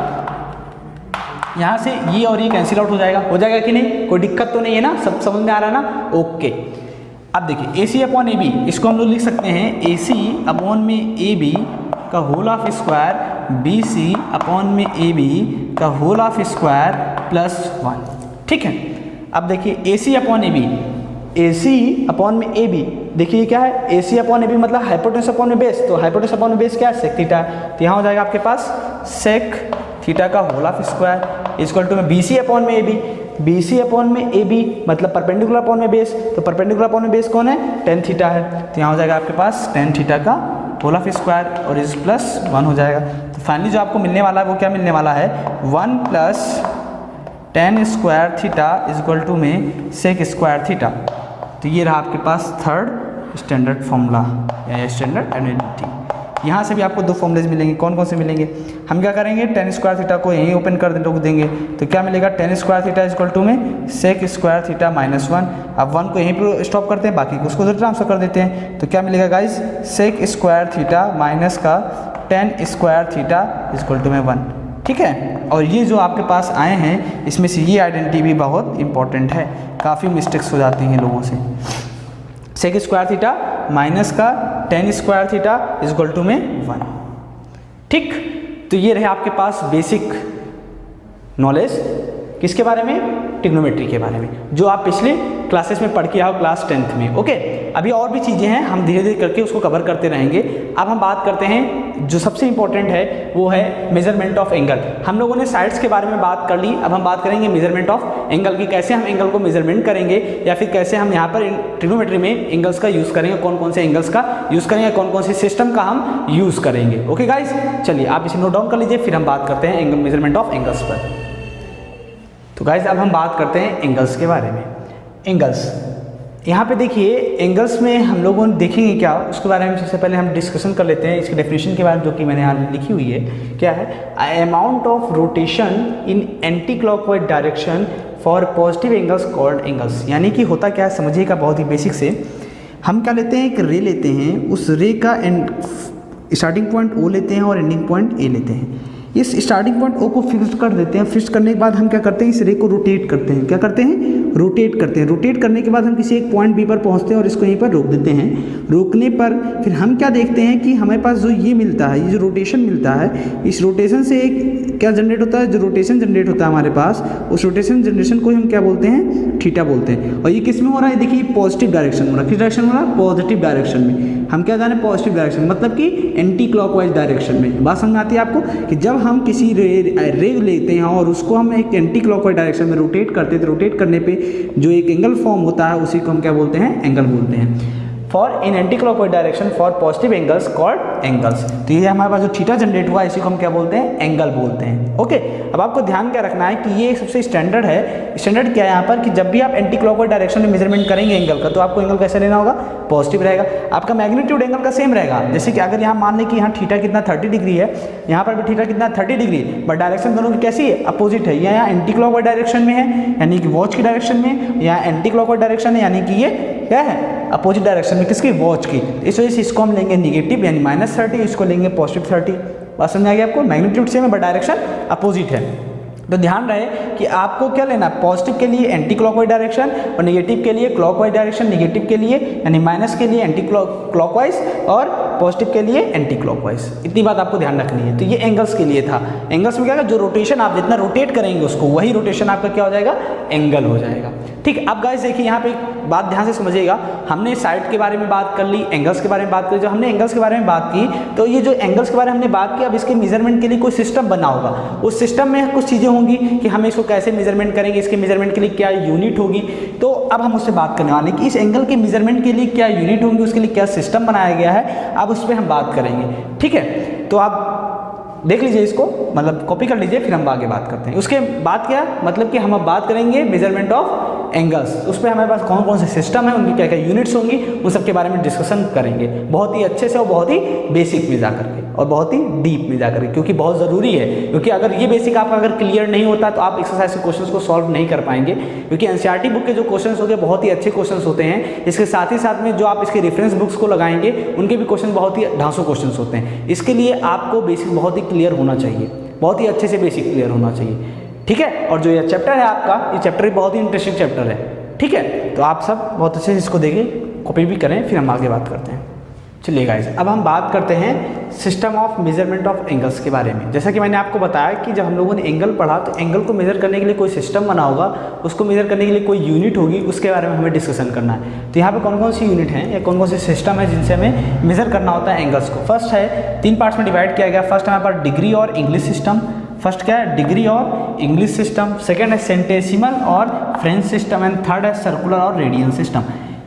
S1: यहाँ से ये और ये कैंसिल आउट हो जाएगा कि नहीं, कोई दिक्कत तो नहीं है ना, सब समझ में आ रहा है ना, ओके। अब देखिए AC अपॉन AB, इसको हम लोग लिख सकते हैं AC अपॉन में AB का whole of square BC upon में AB का होल ऑफ स्क्वायर प्लस 1। ठीक है, अब देखिए AC upon AB, AC upon में AB, देखिए क्या है, AC अपॉन AB मतलब हाइपोटेन्यूज अपॉन में बेस, तो हाइपोटेन्यूज अपॉन में बेस क्या है, सेक थीटा, तो यहाँ हो जाएगा आपके पास सेक थीटा का whole of square equal to में BC अपॉन में AB, BC अपॉन में AB मतलब परपेंडिकुलर अपॉन में बेस, तो परपेंडिकुलर अपॉन में बेस कौन है, टेन थीटा है, तो यहाँ हो जाएगा आपके पास टेन थीटा का होल ऑफ स्क्वायर और इस प्लस 1 हो जाएगा। तो फाइनली जो आपको मिलने वाला है वो क्या मिलने वाला है, 1 plus tan square theta equal to में सेक स्क्वायर थीटा। तो ये रहा आपके पास थर्ड स्टैंडर्ड फॉर्मूला या स्टैंडर्ड आइडेंटिटी। यहाँ से भी आपको दो फॉर्मूलेज मिलेंगे, कौन कौन से मिलेंगे, हम क्या करेंगे, टेन स्क्वायर थीटा को यहीं ओपन कर देंगे, तो क्या मिलेगा, tan square theta equal to में सेक स्क्वायर थीटा माइनस 1। अब 1 को यहीं पर स्टॉप करते हैं, बाकी को उसको ट्रांसफर कर देते हैं, तो क्या मिलेगा guys, sec square theta minus का tan square theta equal to में 1। ठीक है, और ये जो आपके पास आए हैं इसमें से ये आइडेंटिटी भी बहुत इंपॉर्टेंट है, काफ़ी मिस्टेक्स हो जाती हैं लोगों से। सेक स्क्वायर थीटा माइनस का tan square theta equal to में 1। ठीक, तो ये रहे आपके पास बेसिक नॉलेज किसके बारे में, ट्रिग्नोमेट्री के बारे में, जो आप पिछले क्लासेस में पढ़ के आओ क्लास 10th में। ओके, अभी और भी चीज़ें हैं, हम धीरे धीरे करके उसको कवर करते रहेंगे। अब हम बात करते हैं जो सबसे इंपॉर्टेंट है वो है मेजरमेंट ऑफ एंगल। हम लोगों ने साइड्स के बारे में बात कर ली, अब हम बात करेंगे मेजरमेंट ऑफ एंगल की, कैसे हम एंगल को मेजरमेंट करेंगे या फिर कैसे हम यहाँ पर ट्रिग्नोमेट्री में एंगल्स का यूज़ करेंगे, कौन कौन से एंगल्स का यूज़ करेंगे, कौन कौन से सिस्टम का हम यूज़ करेंगे। ओके गाइज, चलिए आप इसे नोट डाउन कर लीजिए, फिर हम बात करते हैं एंगल मेजरमेंट ऑफ एंगल्स पर। तो गाइज अब हम बात करते हैं एंगल्स के बारे में। एंगल्स यहाँ पे देखिए, एंगल्स में हम लोगों देखेंगे क्या, उसके बारे में सबसे पहले हम डिस्कशन कर लेते हैं इसके डेफिनेशन के बारे में, जो कि मैंने यहाँ लिखी हुई है। क्या है, amount of rotation in anti clockwise direction for positive angles called angles. यानी कि होता क्या है समझिएगा, बहुत ही बेसिक से हम क्या लेते हैं, एक रे लेते हैं, उस रे का स्टार्टिंग पॉइंट O लेते हैं और एंडिंग पॉइंट A लेते हैं। इस स्टार्टिंग पॉइंट O को फिक्स कर देते हैं, फिक्स करने के बाद हम क्या करते हैं, इस रे को रोटेट करते हैं, क्या करते हैं, रोटेट करते हैं। रोटेट करने के बाद हम किसी एक पॉइंट B पर पहुंचते हैं और इसको यहीं पर रोक देते हैं। रोकने पर फिर हम क्या देखते हैं कि हमारे पास जो ये मिलता है, ये जो रोटेशन मिलता है, इस रोटेशन से एक क्या जनरेट होता है, जो रोटेशन जनरेट होता है हमारे पास, उस रोटेशन जनरेशन को हम क्या बोलते हैं, थीटा बोलते हैं। और ये किस में हो रहा है, देखिए पॉजिटिव डायरेक्शन में हो रहा है। किस डायरेक्शन में हो रहा है, पॉजिटिव डायरेक्शन में। हम क्या जाने, पॉजिटिव डायरेक्शन मतलब कि एंटी क्लॉकवाइज डायरेक्शन में। बात समझ में आती है आपको, कि जब हम किसी रे लेते हैं और उसको हम एक एंटी क्लॉकवाइज डायरेक्शन में रोटेट करते हैं, तो रोटेट करने पे जो एक एंगल फॉर्म होता है उसी को हम क्या बोलते हैं, एंगल बोलते हैं। For in anti clockwise direction for positive angles called angles. तो ये हमारे पास जो थीटा जनरेट हुआ इसी को हम क्या बोलते हैं, एंगल बोलते हैं। ओके, अब आपको ध्यान क्या रखना है कि ये सबसे स्टैंडर्ड है। स्टैंडर्ड क्या है यहाँ पर, कि जब भी आप एंटी क्लॉकवाइज डायरेक्शन में मेजरमेंट करेंगे एंगल का, तो आपको एंगल कैसे लेना होगा, पॉजिटिव रहेगा। आपका मैग्नीट्यूड एंगल का सेम रहेगा। जैसे कि अगर यहाँ मान लें कि यहाँ थीटा कितना 30 डिग्री है, यहाँ पर भी थीटा कितना 30 डिग्री, बट डायरेक्शन दोनों की कैसी है, अपोजिट है। यहाँ एंटी क्लॉकवाइज डायरेक्शन में है यानी कि वॉच की डायरेक्शन में, यहाँ एंटी क्लॉकवाइज डायरेक्शन है यानी कि ये क्या है, अपोजिट डायरेक्शन में, किसकी, वॉच की। इस वजह से इसको हम लेंगे निगेटिव यानी -30, इसको लेंगे पॉजिटिव 30। बात समझ आ गया आपको, मैग्नीट्यूड सेम है बट डायरेक्शन अपोजिट है। तो ध्यान रहे कि आपको क्या लेना है, पॉजिटिव के लिए एंटी क्लॉकवाइज डायरेक्शन और नेगेटिव के लिए क्लॉकवाइज डायरेक्शन। नेगेटिव के लिए यानी माइनस के लिए एंटी क्लॉकवाइज और पॉजिटिव के लिए एंटी क्लॉकवाइज। इतनी बात आपको ध्यान रखनी है। तो ये एंगल्स के लिए था। एंगल्स में क्या है, जो रोटेशन आप जितना रोटेट करेंगे उसको, वही रोटेशन आपका क्या हो जाएगा, एंगल हो जाएगा। ठीक, अब गाइस देखिए यहाँ पे एक बात ध्यान से समझिएगा। हमने साइड के बारे में बात कर ली, एंगल्स के बारे में बात करी। जब हमने एंगल्स के बारे में बात की, तो ये जो एंगल्स के बारे में हमने बात की, अब इसके मेजरमेंट के लिए कोई सिस्टम बना होगा। उस सिस्टम में कुछ चीज़ें होंगी कि हमें इसको कैसे मेजरमेंट करेंगे, इसके मेजरमेंट के लिए क्या यूनिट होगी। तो अब हम उससे बात करने वाले कि इस एंगल के मेजरमेंट के लिए क्या यूनिट होंगी, उसके लिए क्या सिस्टम बनाया गया है, अब उस पर हम बात करेंगे। ठीक है, तो आप देख लीजिए इसको, मतलब कॉपी कर लीजिए, फिर हम आगे बात करते हैं। उसके बाद क्या, मतलब कि हम अब बात करेंगे मेजरमेंट ऑफ एंगल्स। उस पर हमारे पास कौन कौन से सिस्टम है, उनकी क्या क्या यूनिट्स होंगी, उन सब के बारे में डिस्कशन करेंगे बहुत ही अच्छे से और बहुत ही बेसिक में जाकर के और बहुत ही डीप में जाकर के, क्योंकि बहुत ज़रूरी है। क्योंकि अगर ये बेसिक आपका अगर क्लियर नहीं होता तो आप एक्सरसाइज के क्वेश्चंस को सॉल्व नहीं कर पाएंगे, क्योंकि एनसीईआरटी बुक के जो क्वेश्चंस होंगे बहुत ही अच्छे क्वेश्चंस होते हैं। इसके साथ ही साथ में जो आप इसके रेफरेंस बुक्स को लगाएंगे उनके भी क्वेश्चन बहुत ही ढांसू क्वेश्चंस होते हैं। इसके लिए आपको बेसिक बहुत ही क्लियर होना चाहिए, बहुत ही अच्छे से बेसिक क्लियर होना चाहिए, ठीक है। और जो ये चैप्टर है आपका, ये चैप्टर बहुत ही इंटरेस्टिंग चैप्टर है, ठीक है। तो आप सब बहुत अच्छे से इसको देखें, कॉपी भी करें, फिर हम आगे बात करते हैं। चलिए गाइस, अब हम बात करते हैं system of measurement of angles के बारे में। जैसा कि मैंने आपको बताया कि जब हम लोगों ने एंगल पढ़ा तो एंगल को मेजर करने के लिए कोई सिस्टम बना होगा, उसको मेजर करने के लिए कोई यूनिट होगी, उसके बारे में हमें डिस्कशन करना है। तो यहाँ पे कौन कौन सी यूनिट हैं या कौन कौन से सिस्टम है जिनसे हमें मेजर करना होता है एंगल्स को। फर्स्ट है, 3 पार्ट्स में डिवाइड किया गया। फर्स्ट हमारे पास डिग्री और इंग्लिश सिस्टम। फर्स्ट क्या है, डिग्री और इंग्लिश सिस्टम। सेकेंड है सेंटेसिमल और फ्रेंच सिस्टम। एंड थर्ड है सर्कुलर और रेडियन सिस्टम।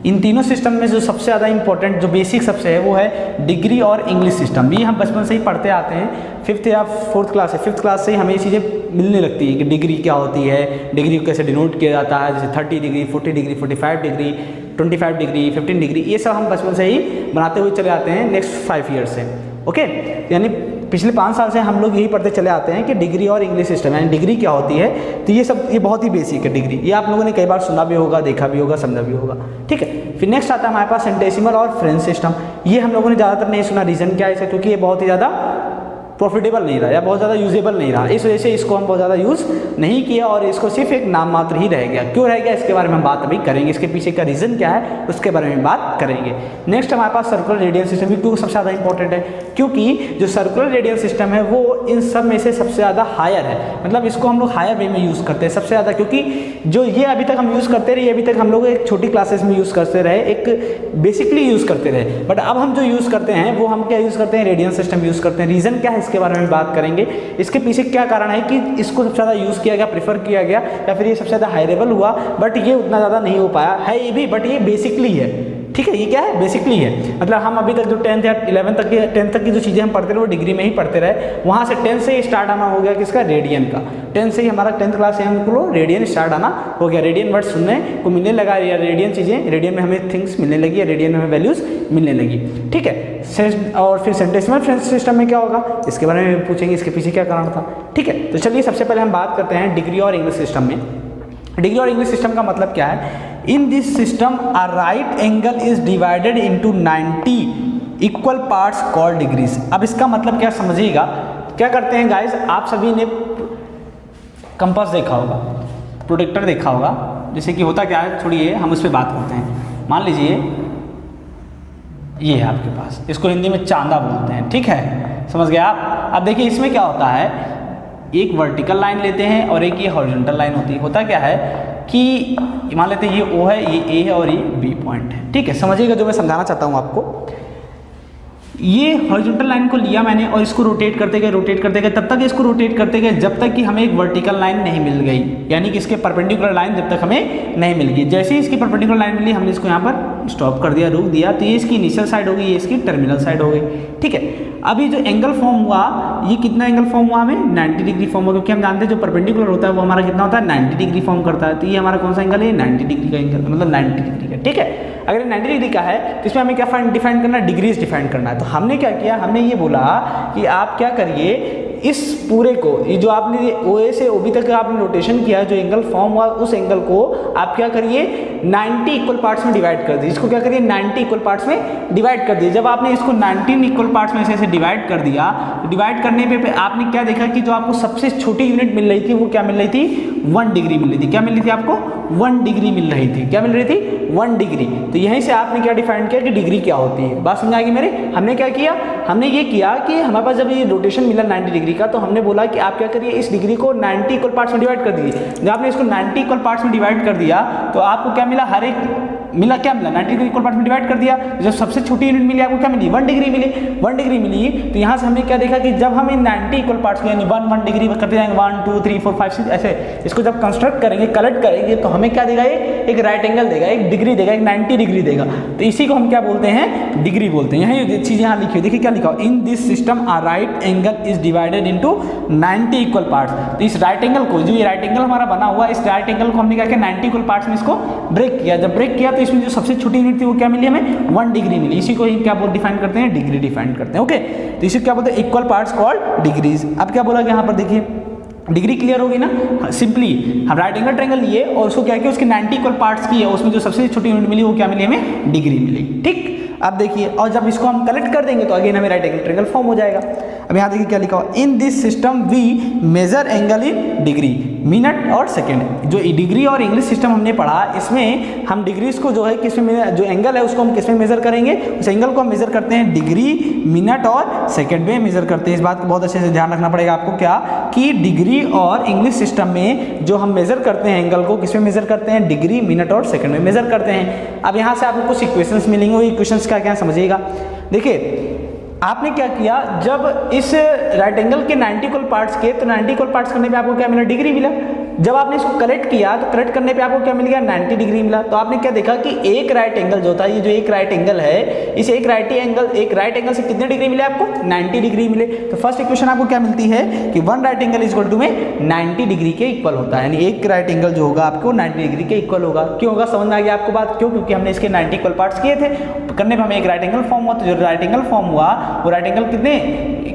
S1: इन तीनों सिस्टम में जो सबसे ज़्यादा इंपॉर्टेंट जो बेसिक सबसे है वो है डिग्री और इंग्लिश सिस्टम। ये हम बचपन से ही पढ़ते आते हैं, 5th या 4th क्लास से, 5th क्लास से ही हमें ये चीज़ें मिलने लगती है कि डिग्री क्या होती है, डिग्री को कैसे डिनोट किया जाता है, जैसे 30 degree, 40 degree, 45 degree, 25 degree, 15 degree, ये सब हम बचपन से ही बनाते हुए चले आते हैं नेक्स्ट 5 ईयर्स से। ओके, यानी पिछले 5 साल से हम लोग यही पढ़ते चले आते हैं कि डिग्री और इंग्लिश सिस्टम, यानी डिग्री क्या होती है। तो ये सब ये बहुत ही बेसिक है डिग्री, ये आप लोगों ने कई बार सुना भी होगा, देखा भी होगा, समझा भी होगा, ठीक है। फिर नेक्स्ट आता है हमारे पास सेंटेसिमल और फ्रेंच सिस्टम। ये हम लोगों ने ज़्यादातर नहीं सुना, रीज़न क्या है इसका, क्योंकि ये बहुत ही ज़्यादा प्रॉफिटेबल नहीं रहा या बहुत ज़्यादा यूजेबल नहीं रहा, इस वजह से इसको हम बहुत ज़्यादा यूज़ नहीं किया और इसको सिर्फ एक नाम मात्र ही रह गया। क्यों रह गया इसके बारे में हम बात अभी करेंगे, इसके पीछे का रीज़न क्या है उसके बारे में बात करेंगे। नेक्स्ट हमारे पास सर्कुलर रेडियन सिस्टम भी क्यों सबसे ज़्यादा इंपॉर्टेंट है, क्योंकि जो सर्कुलर रेडियन सिस्टम है वो इन सब में से सबसे ज़्यादा हायर है, मतलब इसको हम लोग हायर वे में यूज़ करते हैं सबसे ज़्यादा, क्योंकि जो ये अभी तक हम यूज़ करते रहे, अभी तक हम लोग एक छोटी क्लासेस में यूज़ करते रहे, एक बेसिकली यूज़ करते रहे, बट अब हम जो यूज़ करते हैं वो हम क्या यूज़ करते हैं, रेडियन सिस्टम यूज़ करते हैं। रीज़न क्या है इसके बारे में बात करेंगे, इसके पीछे क्या कारण है कि इसको सबसे ज़्यादा यूज़ किया गया, प्रेफर किया गया, या फिर ये सबसे ज़्यादा हाई लेवल हुआ, बट ये उतना ज़्यादा नहीं हो पाया है ये भी, बट ये बेसिकली है, ठीक है। ये क्या है, बेसिकली है, मतलब हम अभी तक जो 10th या 11th तक की 10th तक की जो चीज़ें हम पढ़ते रहे वो डिग्री में ही पढ़ते रहे, वहाँ से 10th से ही स्टार्ट आना हो गया किसका, रेडियन का। 10th से ही हमारा 10th क्लास से हमको रेडियन स्टार्ट आना हो गया, रेडियन वर्ड सुनने को मिलने लगा, या रेडियन चीज़ें, रेडियन में हमें थिंग्स मिलने लगी, या रेडियन में हमें वैल्यूज़ मिलने लगी, ठीक है। और फिर सेंटेसिमल फ्रेंच सिस्टम में क्या होगा इसके बारे में पूछेंगे, इसके पीछे क्या कारण था, ठीक है। तो चलिए सबसे पहले हम बात करते हैं डिग्री और इंग्लिश सिस्टम में। डिग्री और इंग्लिश सिस्टम का मतलब क्या है, in this system a right angle is divided into 90 equal parts called degrees. अब इसका मतलब क्या समझिएगा, क्या करते हैं गाइस, आप सभी ने कंपास देखा होगा, प्रोटेक्टर देखा होगा, जैसे कि होता क्या है, छोड़िए हम उस पर बात करते हैं। मान लीजिए ये है आपके पास, इसको हिंदी में चांदा बोलते हैं, ठीक है, समझ गए आप। अब देखिए इसमें क्या होता है, एक वर्टिकल लाइन लेते हैं और एक ये हॉरिजॉन्टल लाइन होती है। होता क्या है कि मान लेते हैं ये ओ है, ये ए है और ये बी पॉइंट है, ठीक है। समझिएगा जो मैं समझाना चाहता हूँ आपको, ये हॉरिजॉन्टल लाइन को लिया मैंने और इसको रोटेट करते गए तब तक इसको रोटेट करते गए जब तक कि हमें एक वर्टिकल लाइन नहीं मिल गई, यानी कि इसके परपेंडिकुलर लाइन जब तक हमें नहीं मिल गई। जैसे ही इसकी परपेंडिकुलर लाइन मिली हमने इसको यहाँ पर स्टॉप कर दिया, रोक दिया, तो ये इसकी इनिशियल साइड होगी, ये इसकी टर्मिनल साइड हो गई, ठीक है। अभी जो एंगल फॉर्म हुआ, ये कितना एंगल फॉर्म हुआ, हमें 90 डिग्री फॉर्म हुआ, क्योंकि हम जानते हैं जो परपेंडिकुलर होता है वो हमारा कितना होता है, 90 डिग्री फॉर्म करता है। तो ये हमारा कौन सा एंगल है, 90 डिग्री का एंगल, मतलब 90 डिग्री का, ठीक है। अगर 90 डिग्री का है तो इसमें हमें क्या डिफाइन करना है, डिग्रीज डिफाइन करना है। तो हमने क्या किया, हमने ये बोला कि आप क्या करिए, इस पूरे को, ये जो आपने ओ ए से ओ बी तक आपने रोटेशन किया, जो एंगल फॉर्म हुआ उस एंगल को आप क्या करिए 90 इक्वल पार्ट्स में डिवाइड कर दीजिए। इसको क्या करिए 90 इक्वल पार्ट्स में डिवाइड कर दिए। जब आपने इसको 19 इक्वल पार्ट्स में ऐसे डिवाइड कर दिया, डिवाइड करने पे आपने क्या देखा कि जो आपको सबसे छोटी यूनिट मिल रही थी वो क्या मिल रही थी, 1 डिग्री मिल रही थी। क्या मिल रही थी आपको, 1 डिग्री मिल रही थी। क्या मिल रही थी, 1 डिग्री। तो यहीं से आपने क्या डिफाइन किया कि डिग्री क्या होती है। बात समझ आएगी मेरे। हमने क्या किया, हमने ये किया कि हमारे पास जब ये रोटेशन मिला 90 डिग्री का, तो हमने बोला कि आप क्या करिए इस डिग्री को 90 इक्वल पार्ट्स में डिवाइड कर दीजिए। जब आपने इसको 90 इक्वल पार्ट्स में डिवाइड कर दिया तो आपको क्या मिला, हर एक मिला, क्या मिला 90 को इक्वल पार्ट्स में डिवाइड कर दिया, जब सबसे छोटी यूनिट मिली आपको क्या मिली 1 डिग्री मिली, 1 डिग्री मिली। तो यहाँ से हमने क्या देखा कि जब हम इन 90 इक्वल पार्ट्स यानी 1 डिग्री करते जाएंगे 1 2 3 4 5 6 ऐसे, इसको जब कंस्ट्रक्ट करेंगे कलेक्ट करेंगे तो हमें क्या देगा, एक राइट एंगल देगा, एक डिग्री देगा, एक 90 डिग्री देगा। तो इसी को हम क्या बोलते हैं, डिग्री बोलते हैं। यही चीज़ यहाँ लिखी हुई देखिए क्या लिखा हो, in this system a right angle is divided into 90 equal parts. तो इस राइट एंगल को, जो ये राइट एंगल हमारा बना हुआ है, इस राइट एंगल को हमने क्या किया 90 इक्वल पार्ट्स में इसको ब्रेक किया। जब ब्रेक किया तो इसमें जो सबसे छोटी यूनिट थी वो क्या मिली हमें 1 डिग्री मिली। इसी को ही क्या बोल डिफाइन करते हैं, डिग्री डिफाइन करते हैं। ओके, तो इसे क्या बोलते हैं, इक्वल पार्ट्स कॉल्ड डिग्रीज। अब क्या बोला यहाँ पर देखिए, डिग्री क्लियर होगी ना, सिंपली हम राइट एंगल ट्रायंगल लिए और उसको क्या किया, उसके 90 इक्वल पार्ट्स किए, उसमें जो सबसे छोटी यूनिट मिली वो क्या मिली हमें, डिग्री मिली। ठीक, अब देखिए, और जब इसको हम कलेक्ट कर देंगे तो अगेन हमें राइट एंगल ट्रायंगल फॉर्म हो जाएगा। अब यहाँ देखिए क्या लिखा हुआ, in this system we measure angle in degree, minute और सेकेंड। जो डिग्री और इंग्लिश सिस्टम हमने पढ़ा, इसमें हम डिग्रीज को जो है किसमें, जो एंगल है उसको हम किसमें मेजर करेंगे, उस एंगल को हम मेजर करते हैं डिग्री, मिनट और सेकेंड में मेजर करते हैं। इस बात को बहुत अच्छे से ध्यान रखना पड़ेगा आपको, क्या कि डिग्री और इंग्लिश सिस्टम में जो हम मेजर करते हैं एंगल को किसमें मेजर करते हैं, डिग्री, मिनट और सेकेंड में मेजर करते हैं। अब यहाँ से आपको कुछ इक्वेशंस मिलेंगे, वो इक्वेशंस का क्या समझिएगा। देखिए आपने क्या किया, जब इस राइट एंगल के 90 इक्वल पार्ट्स किए तो 90 इक्वल पार्ट्स करने पे आपको क्या मिला, डिग्री मिला। जब आपने इसको कलेक्ट किया तो कलेक्ट करने पे आपको क्या मिल गया, 90 डिग्री मिला। तो आपने क्या देखा कि एक राइट एंगल जो होता है, ये जो एक राइट एंगल है, इस एक राइट एंगल से कितने डिग्री मिले आपको, 90 डिग्री मिले। तो फर्स्ट इक्वेशन आपको क्या मिलती है कि 1 right angle is equal to में 90 डिग्री के इक्वल होता है, यानी एक राइट एंगल जो होगा आपको 90 डिग्री के इक्वल होगा। क्यों होगा, समझ में आ गया आपको बात, क्यों, क्योंकि हमने इसके 90 इक्वल पार्ट्स किए थे, करने पर हमें एक राइट एंगल फॉर्म हुआ। तो जो राइट एंगल फॉर्म हुआ वो राइट एंगल कितने,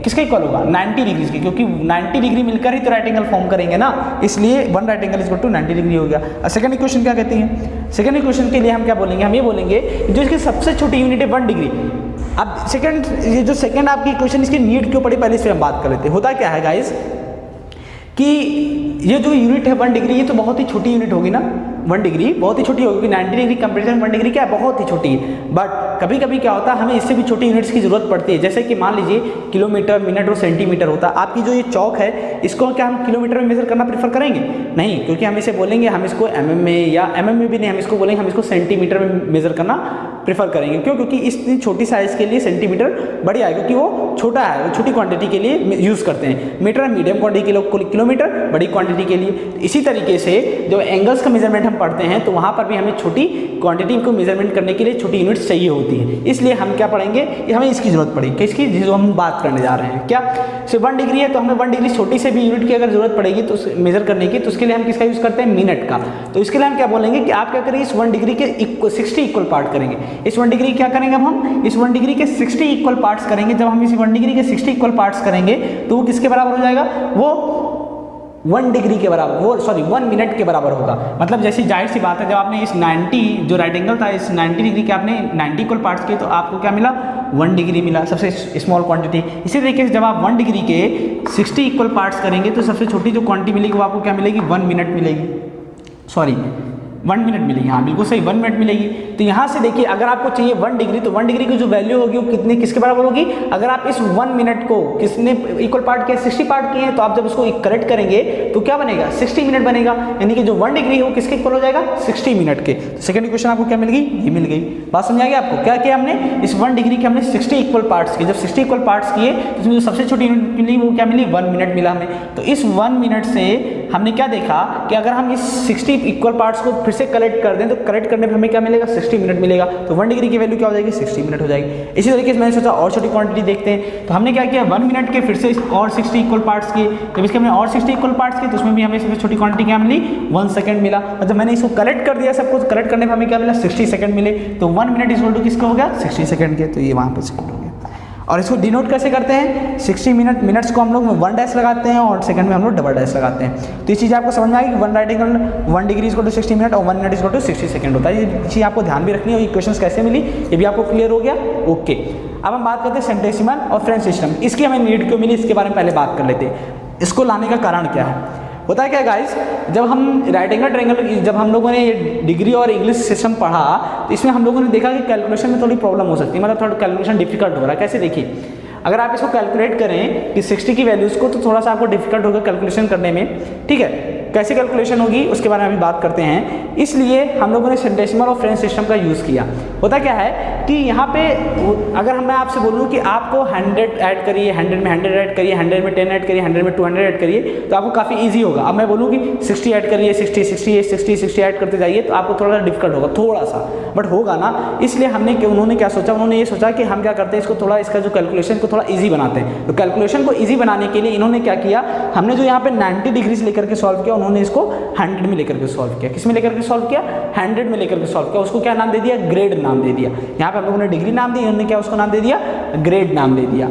S1: किसके इक्वल होगा, 90 डिग्री के, क्योंकि 90 डिग्री मिलकर ही तो राइट एंगल फॉर्म करेंगे ना, इसलिए 1 right angle is equal to 90 degree हो गया। और सेकंड इक्वेशन क्या कहती है, सेकंड इक्वेशन के लिए हम क्या बोलेंगे, हम ये बोलेंगे जो इसकी सबसे छोटी यूनिट है 1 डिग्री। अब सेकंड, ये जो सेकंड आपकी इक्वेशन इसकी नीड क्यों पड़ी, पहले इस पर हम बात कर लेते हैं। होता क्या है गाइस कि ये जो यूनिट है 1 डिग्री, ये तो बहुत ही छोटी यूनिट होगी ना, 1 डिग्री बहुत ही छोटी होगी, 90 डिग्री कंपेरिजन 1 डिग्री क्या है, बहुत ही छोटी है। बट कभी कभी क्या होता है, हमें इससे भी छोटी यूनिट्स की जरूरत पड़ती है, जैसे कि मान लीजिए किलोमीटर, मिनट और सेंटीमीटर होता है। आपकी जो ये चौक है, इसको क्या हम किलोमीटर में मेजर करना प्रेफर करेंगे, नहीं, क्योंकि हम इसे बोलेंगे, हम इसको mm में, या mm में भी नहीं, हम इसको बोलेंगे, हम इसको सेंटीमीटर में मेजर करना प्रेफर करेंगे। क्यों, क्योंकि इतनी छोटी साइज़ के लिए सेंटीमीटर बढ़िया है, क्योंकि वो छोटा है, वो छोटी क्वांटिटी के लिए यूज़ करते हैं। मीटर मीडियम क्वांटिटी के लिए, किलोमीटर बड़ी क्वांटिटी के लिए। इसी तरीके से जो एंगल्स का मेजरमेंट हम पढ़ते हैं, तो वहाँ पर भी हमें छोटी क्वांटिटी को मेजरमेंट करने के लिए छोटी यूनिट्स चाहिए होती है। इसलिए हम क्या पढ़ेंगे, हमें इसकी जरूरत पड़ी, किसकी, जो हम बात करने जा रहे हैं। क्या सिर्फ 1 डिग्री है तो हमें 1 डिग्री छोटी से भी यूनिट की अगर जरूरत पड़ेगी तो मेजर करने की, तो उसके लिए हम किसका यूज़ करते हैं, मिनट का। तो इसके लिए हम क्या बोलेंगे कि आप क्या करेंगे, इस 1 डिग्री के 60 इक्वल पार्ट करेंगे। इस 1 डिग्री क्या करेंगे, अब हम इस 1 डिग्री के 60 इक्वल पार्ट्स करेंगे। जब हम इस 1 डिग्री के 60 इक्वल पार्ट्स करेंगे तो वो किसके बराबर हो जाएगा, वो 1 डिग्री के बराबर, वो 1 मिनट के बराबर होगा। मतलब जैसी जाहिर सी बात है, जब आपने इस 90 जो राइट एंगल था, इस 90 डिग्री के आपने 90 इक्वल पार्ट्स किए तो आपको क्या मिला, 1 डिग्री मिला, सबसे स्मॉल क्वांटिटी। इसी तरीके से जब आप 1 डिग्री के 60 इक्वल पार्ट्स करेंगे तो सबसे छोटी जो क्वांटिटी मिलेगी वो आपको क्या मिलेगी, 1 मिनट मिलेगी, 1 मिनट मिलेगी, हाँ बिल्कुल सही, 1 मिनट मिलेगी। तो यहाँ से देखिए, अगर आपको चाहिए 1 डिग्री, तो 1 डिग्री की जो वैल्यू होगी वो कितने, किसके बराबर होगी। अगर आप इस 1 मिनट को किसने इक्वल पार्ट किया, 60 पार्ट किए हैं, तो आप जब उसको करेक्ट करेंगे तो क्या बनेगा, 60 मिनट बनेगा, यानी कि जो 1 डिग्री है वो किसके इक्वल हो जाएगा, 60 मिनट के। तो सेकंड इक्वेशन आपको क्या मिल गई, ये मिल गई। बात समझ आ गई आपको, क्या किया हमने, इस 1 डिग्री के हमने 60 इक्वल पार्ट्स किए। जब 60 इक्वल पार्ट्स किए तो उसमें जो सबसे छोटी यूनिट मिली वो क्या मिली, 1 मिनट मिला हमें। तो इस 1 मिनट से हमने क्या देखा कि अगर हम इस 60 इक्वल पार्ट्स को फिर से कलेक्ट कर दें तो करेक्ट करने पर हमें क्या मिलेगा, 60 मिनट मिलेगा। तो 1 डिग्री की वैल्यू क्या हो जाएगी, 60 मिनट हो जाएगी। इसी तरीके से मैंने सोचा और छोटी क्वांटिटी देखते हैं, तो हमने क्या किया, 1 मिनट के फिर से और 60 इक्वल पार्ट्स किए। जब इसके हमने और 60 इक्वल पार्ट्स किए तो उसमें भी हमें सबसे छोटी क्वांटिटी क्या मिली, 1 सेकंड मिला। और जब मैंने इसको कलेक्ट कर दिया सबको, तो कलेक्ट करने पर हमें क्या मिला, 60 सेकंड मिले। तो 1 मिनट इक्वल टू किसका हो गया, 60 सेकंड के। तो ये वहाँ पर सेकंड हो गया। और इसको डिनोट कैसे करते हैं, 60 मिनट्स को हम लोग 1 डैश लगाते हैं और सेकंड में हम लोग डबल डैश लगाते हैं। तो ये चीज़ आपको समझ में आएगी कि 1 right angle 1 degree equal to 60 minute और 1 मिनट इक्वल टू 60 सेकंड होता है। ये चीज़ आपको ध्यान भी रखनी है। इक्वेशंस कैसे मिली ये भी आपको क्लियर हो गया, ओके। अब हम बात करते हैं सेंटेसिमल और फ्रेंच सिस्टम। इसकी हमें नीड क्यों मिली, इसके बारे में पहले बात कर लेते हैं। इसको लाने का कारण क्या है, होता है क्या गाइस, जब हम राइट एंगल ट्रायंगल, जब हम लोगों ने डिग्री और इंग्लिश सिस्टम पढ़ा तो इसमें हम लोगों ने देखा कि कैलकुलेशन में थोड़ी प्रॉब्लम हो सकती है, मतलब थोड़ा कैलकुलेशन डिफिकल्ट हो रहा है। कैसे, देखिए अगर आप इसको कैलकुलेट करें कि 60 की वैल्यूज़ को, तो थोड़ा सा आपको डिफिकल्ट होगा कैलकुलेशन करने में, ठीक है। कैसे कैलकुलेशन होगी उसके बारे में अभी बात करते हैं। इसलिए हम लोगों ने सेंटेसिमल और फ्रेंच सिस्टम का यूज़ किया। होता क्या है कि यहाँ पे अगर मैं आपसे बोलूँ कि आपको 100 ऐड करिए, 100 में 100 ऐड करिए, 100 में 10 ऐड करिए, 100 में 200 ऐड करिए, तो आपको काफ़ी ईजी होगा। अब मैं बोलूँ कि 60 ऐड करिए, 60 ऐड करते जाइए, तो आपको थोड़ा डिफिकल्ट होगा, थोड़ा सा, बट होगा ना। इसलिए उन्होंने क्या सोचा, उन्होंने ये सोचा कि हम क्या करते हैं, इसको थोड़ा, इसका जो कैलकुलेशन को थोड़ा ईजी बनाते हैं। तो कैलकुलेशन को ईजी बनाने के लिए इन्होंने क्या किया, हमने जो यहाँ पे 90 डिग्री से लेकर के सॉल्व किया, उन्होंने इसको 100 में लेकर के सॉल्व किया। किस में लेकर के सॉल्व किया? 100 में लेकर के सॉल्व किया। उसको क्या नाम दे दिया? ग्रेड नाम दे दिया। यहाँ पे हम लोगों ने डिग्री नाम दी, उन्होंने क्या उसको नाम दे दिया? ग्रेड नाम दे दिया।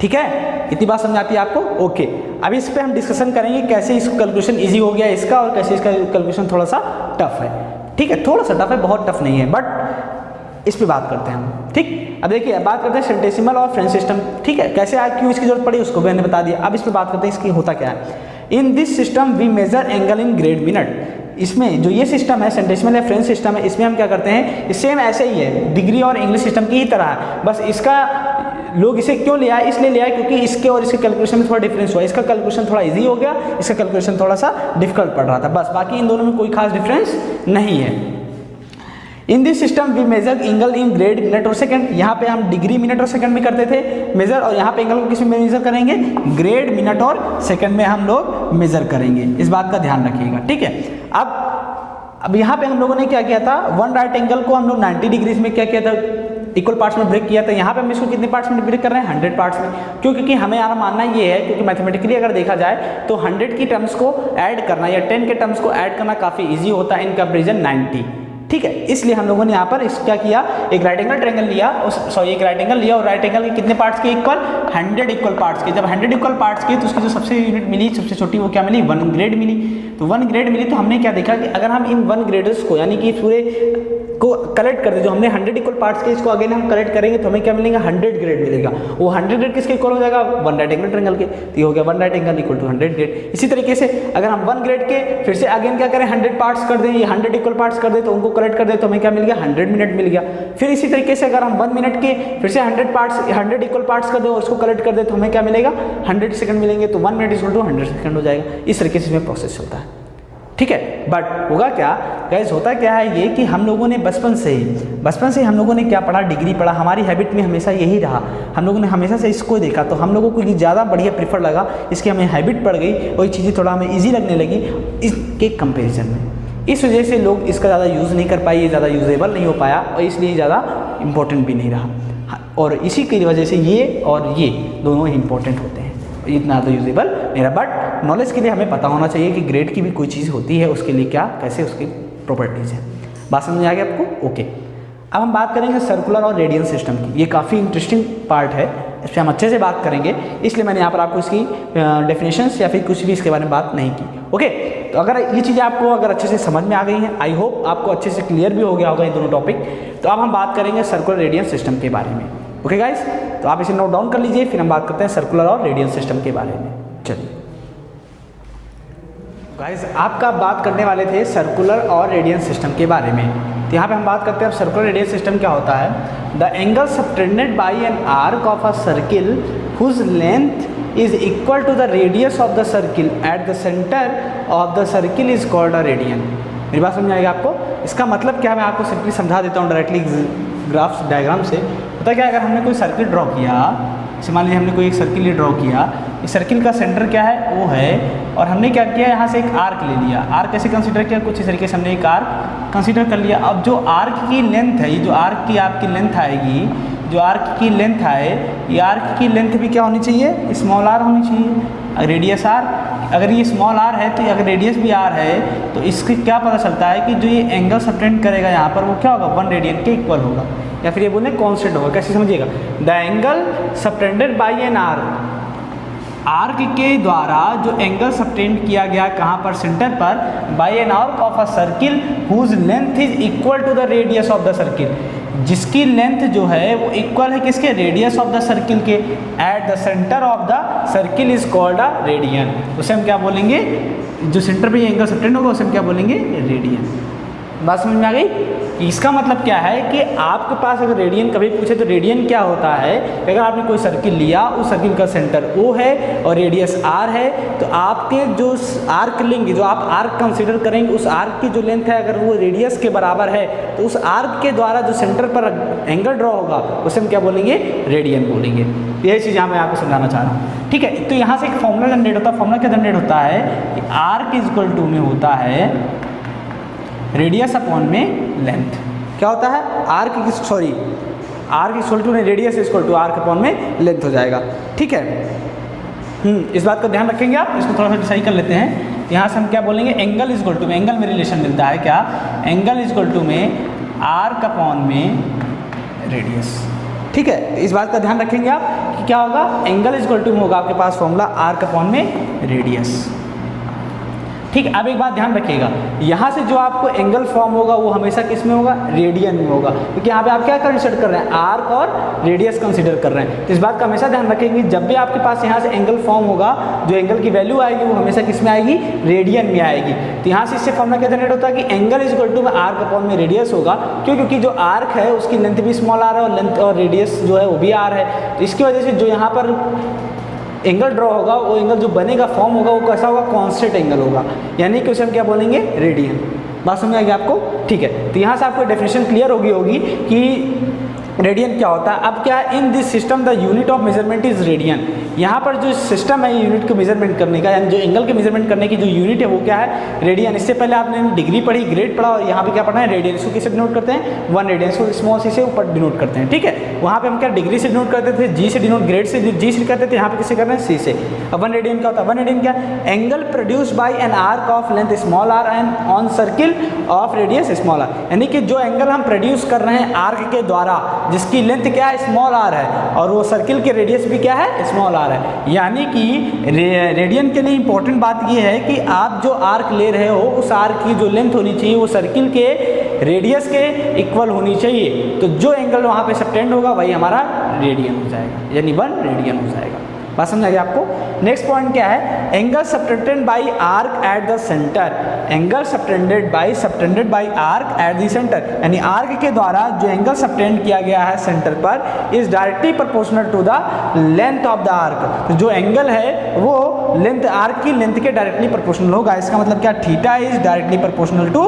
S1: ठीक है, इतनी बात समझ आती है आपको? ओके, अब इस पे हम डिस्कशन करेंगे कैसे इसको कैलकुलेशन इजी हो गया इसका, और कैसे इसका कैलकुलेशन थोड़ा सा टफ है। ठीक है, थोड़ा सा टफ है, बहुत टफ नहीं है, बट इस पे बात करते हैं हम। ठीक, अब देखिए बात करते हैं सेंटेसिमल और फ्रेंच सिस्टम। ठीक है, कैसे आज क्यों इसकी जरूरत पड़ी उसको मैंने बता दिया। अब इस पे बात करते हैं इसकी होता क्या है। In this system we measure angle in grade minute. इसमें जो ये सिस्टम है सेंटेसिमल या फ्रेंच सिस्टम है, इसमें हम क्या करते हैं, सेम ऐसे ही है, डिग्री और इंग्लिश सिस्टम की ही तरह है। बस इसका लोग इसे क्यों लिया है, इसलिए लिया है क्योंकि इसके और इसके कैलकुलेशन में थोड़ा डिफरेंस हुआ। इसका कैलकुलेशन थोड़ा इजी हो गया, इसका कैलकुलेशन थोड़ा सा डिफिकल्ट पड़ रहा था, बस। बाकी इन दोनों में कोई खास डिफरेंस नहीं है। In this system we measure angle in grade minute और सेकंड। यहाँ पे हम डिग्री मिनट और सेकंड में करते थे मेजर, और यहाँ पे एंगल को किस में मेजर करेंगे? ग्रेड मिनट और सेकंड में हम लोग मेजर करेंगे। इस बात का ध्यान रखिएगा। ठीक है, अब यहाँ पे हम लोगों ने क्या किया था, वन राइट एंगल को हम लोग 90 डिग्रीज में क्या किया था, इक्वल पार्ट्स में ब्रेक किया था। यहाँ पे हम इसको कितने पार्ट्स में ब्रेक कर रहे हैं? 100 पार्ट्स में। क्यों? क्योंकि हमें यार मानना ये है, क्योंकि मैथमेटिकली अगर देखा जाए तो 100 की टर्म्स को ऐड करना या 10 के टर्म्स को ऐड करना काफ़ी ईजी होता है इन कंपेरिजन 90। ठीक है, इसलिए हम लोगों ने यहाँ पर क्या किया, एक राइट एंगल ट्रायंगल लिया, एक राइट एंगल लिया, और राइट एंगल के कितने पार्ट्स के इक्वल? 100 इक्वल पार्ट्स के। जब 100 इक्वल पार्ट्स के, तो उसकी जो सबसे यूनिट मिली, सबसे छोटी, वो क्या मिली? 1 ग्रेड मिली। तो 1 ग्रेड मिली, तो हमने क्या देखा कि अगर हम इन 1 ग्रेड्स को, यानी कि पूरे को कलेक्ट कर दे, जो हमने 100 इक्वल पार्ट्स के, इसको अगेन हम कलेक्ट करेंगे तो हमें क्या मिलेगा? 100 ग्रेड मिलेगा। वो 100 ग्रेड किसके इक्वल हो जाएगा? 1 राइट एंगल ट्रायंगल के। तो ये हो गया 1 right angle equal to 100 grade. इसी तरीके से अगर हम 1 ग्रेड के फिर से अगेन क्या करें, 100 पार्ट्स कर दें, ये 100 इक्वल पार्ट्स कर दे, तो उनको कलेक्ट कर दे तो हमें क्या मिल गया? 100 मिनट मिल गया। फिर इसी तरीके से अगर हम 1 मिनट के फिर से 100 इक्वल पार्ट्स कर दे और उसको कलेक्ट कर दे तो हमें क्या मिलेगा? 100 सेकंड मिलेंगे। तो 1 मिनट इक्वल टू 100 सेकंड हो जाएगा। इस तरीके से इसमें प्रोसेस होता है। ठीक है, बट होगा क्या गाइस, होता क्या है ये कि हम लोगों ने बचपन से ही हम लोगों ने क्या पढ़ा? डिग्री पढ़ा। हमारी हैबिट में हमेशा यही रहा, हम लोगों ने हमेशा से इसको देखा, तो हम लोगों को ये ज़्यादा बढ़िया प्रेफर लगा, इसकी हमें हैबिट पड़ गई, वही चीज़ें थोड़ा हमें ईजी लगने लगी इसके कंपेरिजन में। इस वजह से लोग इसका ज़्यादा यूज़ नहीं कर पाए, ये ज़्यादा यूजेबल नहीं हो पाया, और इसलिए ज़्यादा इंपॉर्टेंट भी नहीं रहा। और इसी की वजह से ये और ये दोनों ही इंपॉर्टेंट होते हैं, इतना तो यूजेबल नहीं रहा। बट नॉलेज के लिए हमें पता होना चाहिए कि ग्रेड की भी कोई चीज़ होती है, उसके लिए क्या, कैसे उसकी प्रॉपर्टीज़ हैं। बात समझ आ गई आपको? ओके, अब हम बात करेंगे सर्कुलर और रेडियन सिस्टम की। ये काफ़ी इंटरेस्टिंग पार्ट है, इस पर हम अच्छे से बात करेंगे, इसलिए मैंने यहाँ पर आपको इसकी डेफिनेशंस या फिर कुछ भी इसके बारे में बात नहीं की। ओके, तो अगर ये चीज़ें आपको अगर अच्छे से समझ में आ गई हैं, आई होप आपको अच्छे से क्लियर भी हो गया होगा ये दोनों टॉपिक। तो अब हम बात करेंगे सर्कुलर रेडियन सिस्टम के बारे में। ओके गाइस, तो आप इसे नोट डाउन कर लीजिए, फिर हम बात करते हैं सर्कुलर और रेडियन सिस्टम के बारे में। चलिए गाइस, आपका बात करने वाले थे सर्कुलर और रेडियन सिस्टम के बारे में। तो यहाँ पे हम बात करते हैं अब सर्कुलर रेडियन सिस्टम क्या होता है। The angle subtended by an arc of a circle whose length is equal to the radius of the circle at the centre of the circle is called a radian. मेरी बात समझ आएगी आपको? इसका मतलब क्या, मैं आपको सिंपली समझा देता हूँ डायरेक्टली ग्राफ्स डायग्राम से। पता क्या, अगर हमने कोई सर्किल ड्रॉ किया, जैसे मान लीजिए हमने कोई एक सर्किल ड्रॉ किया, इस सर्किल का सेंटर क्या है? वो है, और हमने क्या किया, यहाँ से एक आर्क ले लिया। आर्क कैसे कंसीडर किया? कुछ इस तरीके से हमने एक आर्क कंसीडर कर लिया। अब जो आर्क की लेंथ है, ये जो आर्क की आपकी लेंथ आएगी, जो आर्क की लेंथ आए, ये आर्क की लेंथ भी क्या होनी चाहिए? स्मॉल आर होनी चाहिए। रेडियस आर, अगर ये स्मॉल आर है तो अगर रेडियस भी आर है, तो इससे क्या पता चलता है कि जो ये एंगल सबटेंड करेगा यहाँ पर, वो क्या होगा? 1 रेडियन के इक्वल होगा, या फिर ये बोले कांस्टेंट होगा। कैसे समझिएगा? The angle subtended by an arc के द्वारा जो एंगल सबटेंड किया गया कहाँ पर? सेंटर पर, by an arc of a circle whose length is equal to the radius of the circle, जिसकी लेंथ जो है वो इक्वल है किसके? रेडियस ऑफ द सर्किल के। At the centre of the circle is called a radian. उसे हम क्या बोलेंगे? जो सेंटर पे ये एंगल सबटेंड होगा उसे हम क्या बोलेंगे? रेडियन। बात समझ में आ गई? इसका मतलब क्या है कि आपके पास अगर रेडियन कभी पूछे तो रेडियन क्या होता है, अगर आपने कोई सर्किल लिया, उस सर्किल का सेंटर O है और रेडियस R है, तो आपके जो आर्क लेंगे, जो आप आर्क कंसीडर करेंगे, उस आर्क की जो लेंथ है अगर वो रेडियस के बराबर है, तो उस आर्क के द्वारा जो सेंटर पर एंगल ड्रॉ होगा उसे हम क्या बोलेंगे? रेडियन बोलेंगे। यही चीज़ यहाँ मैं आपको समझाना चाह रहा हूँ, ठीक है। तो यहाँ से एक फॉर्मूला जनरेट होता है, फॉर्मूला क्या जनरेट होता है कि आर्क इक्वल टू में होता है रेडियस अपॉन में लेंथ। क्या होता है? Arc equal to radius equal to arc upon में लेंथ हो जाएगा, ठीक है। इस बात का ध्यान रखेंगे आप, इसको थोड़ा सा सही कर लेते हैं। यहाँ से हम क्या बोलेंगे? एंगल इक्वल टू में, एंगल में रिलेशन मिलता है क्या? एंगल इक्वल टू में आर्क अपॉन में रेडियस, ठीक है। इस बात का ध्यान रखेंगे आप कि क्या होगा? एंगल इक्वल टू में होगा आपके पास फॉर्मूला आर्क अपॉन में रेडियस, ठीक है। अब एक बात ध्यान रखिएगा, यहाँ से जो आपको एंगल फॉर्म होगा वो हमेशा किस में होगा? रेडियन में होगा, क्योंकि यहाँ पे आप क्या कंसिडर कर रहे हैं? आर्क और रेडियस कंसिडर कर रहे हैं। तो इस बात का हमेशा ध्यान रखेंगे, जब भी आपके पास यहाँ से एंगल फॉर्म होगा, जो एंगल की वैल्यू आएगी वो हमेशा किस में आएगी? रेडियन में आएगी। तो यहाँ से इससे फॉर्मूला क्या जनरेट होता है कि एंगल इक्वल टू में आर्क अपॉन में रेडियस होगा। क्यों? क्योंकि जो आर्क है उसकी लेंथ भी स्मॉल आर है और लेंथ और रेडियस जो है वो भी आर है। तो इसकी वजह से जो यहाँ पर एंगल ड्रॉ होगा, वो एंगल जो बनेगा, फॉर्म होगा, वो कैसा होगा? कांस्टेंट एंगल होगा, यानी कि उसे हम क्या बोलेंगे? रेडियन। बात समझ आ गई आपको? ठीक है। तो यहाँ से आपको डेफिनेशन क्लियर होगी कि रेडियन क्या होता है। अब क्या है? In this system the unit of measurement is radian. यहाँ पर जो सिस्टम है यूनिट को मेजरमेंट करने का, यानी जो एंगल के मेजरमेंट करने की जो यूनिट है वो क्या है? रेडियन। इससे पहले आपने डिग्री पढ़ी, ग्रेड पढ़ा, और यहाँ पे क्या पढ़ना है? रेडियन। इसको किससे डिनोट करते हैं? 1 रेडियन। इसको स्मॉल सी से ऊपर डिनोट करते हैं, ठीक है। वहाँ पे हम क्या डिग्री से डिनोट करते थे, जी से डिनोट, ग्रेड से जी से करते थे, यहाँ पे किससे कर रहे हैं? सी से। अब 1 रेडियन क्या होता है? 1 रेडियन क्या? Angle produced by an arc of length small r and on circle of radius small r. यानी कि जो एंगल हम प्रोड्यूस कर रहे हैं आर्क के द्वारा, जिसकी लेंथ क्या है? स्मॉल आर है, और वो सर्किल के रेडियस भी क्या है? स्मॉल आर है। यानी कि रेडियन के लिए इंपॉर्टेंट बात ये है कि आप जो आर्क ले रहे हो, उस आर्क की जो लेंथ होनी चाहिए वो सर्किल के रेडियस के इक्वल होनी चाहिए। तो जो एंगल वहाँ पे सबटेंड होगा वही हमारा रेडियन हो जाएगा, यानी 1 रेडियन हो जाएगा। बात समझ आ गई आपको? नेक्स्ट पॉइंट क्या है? Angle subtended by arc at the centre. Angle subtended by arc at the centre, यानी आर्क के द्वारा जो एंगल सबटेंड किया गया है सेंटर पर, is directly proportional to the length of the arc. तो जो एंगल है वो लेंथ, आर्क की लेंथ के डायरेक्टली प्रोपोर्शनल होगा। इसका मतलब क्या? Theta is directly proportional to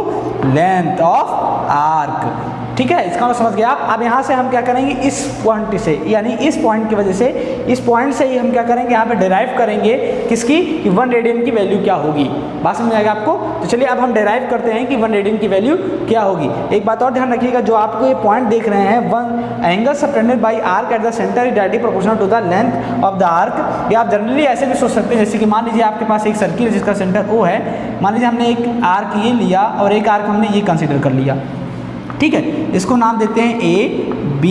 S1: length of arc, ठीक है। इसका मतलब समझ गया आप। अब यहाँ से हम क्या करेंगे? इस पॉइंट से, यानी इस पॉइंट की वजह से, इस पॉइंट से ही हम क्या करेंगे? यहाँ पे डिराइव करेंगे किसकी? कि 1 रेडियन की वैल्यू क्या होगी। बात समझ आएगा आपको? तो चलिए अब हम डिराइव करते हैं कि 1 रेडियन की वैल्यू क्या होगी। एक बात और ध्यान रखिएगा, जो आपको ये पॉइंट देख रहे हैं, 1 angle subtended by arc at the centre is directly proportional to the length of the arc. या आप जनरली ऐसे भी सोच सकते हैं, जैसे कि मान लीजिए आपके पास एक सर्किल है जिसका सेंटर O है। मान लीजिए हमने एक आर्क ये लिया और एक आर्क हमने ये कंसिडर कर लिया, ठीक है। इसको नाम देते हैं A, B,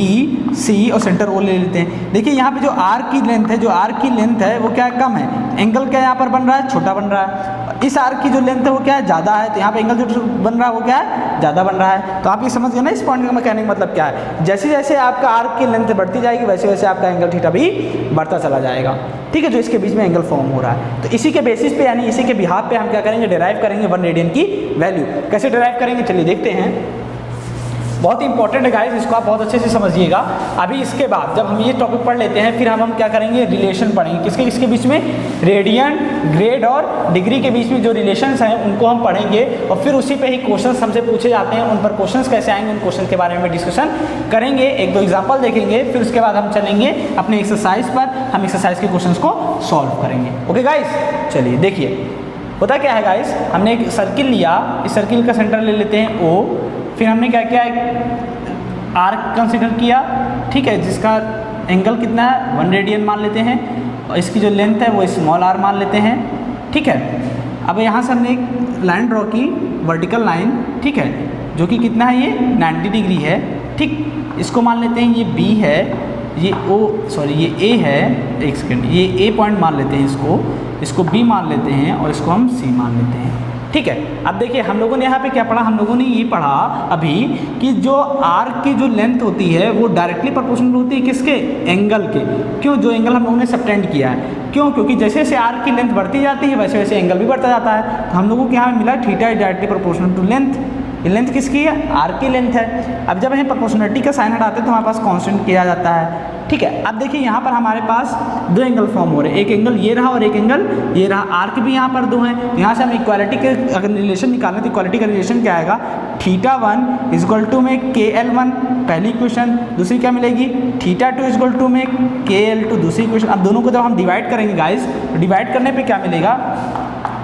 S1: C और सेंटर O ले लेते हैं। देखिए यहाँ पे जो आर्क की लेंथ है, वो क्या है? कम है। एंगल क्या यहाँ पर बन रहा है? छोटा बन रहा है। इस आर्क की जो लेंथ है वो क्या है? ज़्यादा है। तो यहाँ पे एंगल जो बन रहा है वो क्या है? ज़्यादा बन रहा है। तो आप ये समझ गए ना इस पॉइंट का मैकेनिक मतलब क्या है? जैसे जैसे आपका आर्क की लेंथ बढ़ती जाएगी, वैसे वैसे आपका एंगल थीटा भी बढ़ता चला जाएगा, ठीक है, जो इसके बीच में एंगल फॉर्म हो रहा है। तो इसी के बेसिस पे, यानी इसी के बिहाफ पे हम क्या करेंगे? डिराइव करेंगे 1 रेडियन की वैल्यू। कैसे डिराइव करेंगे? चलिए देखते हैं। बहुत इंपॉर्टेंट है गाइस, इसको आप बहुत अच्छे से समझिएगा। अभी इसके बाद जब हम ये टॉपिक पढ़ लेते हैं, फिर हम क्या करेंगे? रिलेशन पढ़ेंगे। किसके किसके बीच में? रेडियन, ग्रेड और डिग्री के बीच में जो रिलेशंस हैं उनको हम पढ़ेंगे, और फिर उसी पे ही क्वेश्चंस हमसे पूछे जाते हैं, उन पर क्वेश्चंस कैसे आएंगे, उन क्वेश्चन के बारे में डिस्कशन करेंगे। 1-2 एग्जाम्पल देखेंगे, फिर उसके बाद हम चलेंगे अपने एक्सरसाइज पर। हम एक्सरसाइज के क्वेश्चंस को सॉल्व करेंगे। ओके गाइस, चलिए देखिए होता क्या है गाइस, हमने एक सर्किल लिया, इस सर्किल का सेंटर ले लेते हैं O, फिर हमने क्या किया? एक आर्क कंसिडर किया, ठीक है, जिसका एंगल कितना है? 1 रेडियन मान लेते हैं, और इसकी जो लेंथ है वो स्मॉल r मान लेते हैं, ठीक है। अब यहाँ से हमने एक लाइन ड्रॉ की, वर्टिकल लाइन, ठीक है, जो कि कितना है? ये 90 डिग्री है, ठीक। इसको मान लेते हैं ये B है, ये ये A है, एक सेकेंड, ये A पॉइंट मान लेते हैं, इसको B मान लेते हैं, और इसको हम C मान लेते हैं, ठीक है। अब देखिए हम लोगों ने यहाँ पे क्या पढ़ा? हम लोगों ने ये पढ़ा अभी कि जो आर्क की जो लेंथ होती है वो डायरेक्टली प्रोपोर्शनल होती है किसके? एंगल के। क्यों? जो एंगल हम लोगों ने सबटेंड किया है। क्यों? क्योंकि जैसे जैसे आर्क की लेंथ बढ़ती जाती है वैसे वैसे एंगल भी बढ़ता जाता है। तो हम लोगों को यहाँ मिला theta is directly proportional to length, ये लेंथ किसकी है? आर्क की लेंथ है। अब जब हम प्रोपोर्शनलिटी का साइन हटाते हैं तो हमारे पास कांस्टेंट किया जाता है, ठीक है। अब देखिए यहाँ पर हमारे पास दो एंगल फॉर्म हो रहे हैं, एक एंगल ये रहा और एक एंगल ये रहा, आर्क भी यहाँ पर दो हैं। तो यहाँ से हम इक्वालिटी के अगर रिलेशन निकालें तो इक्वालिटी का रिलेशन क्या आएगा? θ1 इक्वल टू में KL1 पहली इक्वेशन, दूसरी क्या मिलेगी? θ2 इक्वल टू में KL2 दूसरी इक्वेशन। अब दोनों को जब हम डिवाइड करेंगे गाइस, तो डिवाइड करने पे क्या मिलेगा?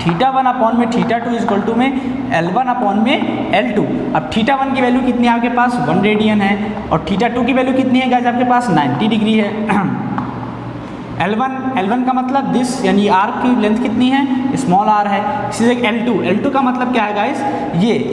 S1: θ1 अपॉन में θ2 इक्वल टू में L1 अपॉन में L2। अब θ1 की वैल्यू कितनी है आपके पास? 1 रेडियन है, और θ2 की वैल्यू कितनी है गाइस आपके पास? 90 डिग्री है। L1 का मतलब दिस, यानी आर्क की लेंथ कितनी है? स्मॉल आर है। इसी तरह L2 का मतलब क्या है गाइस?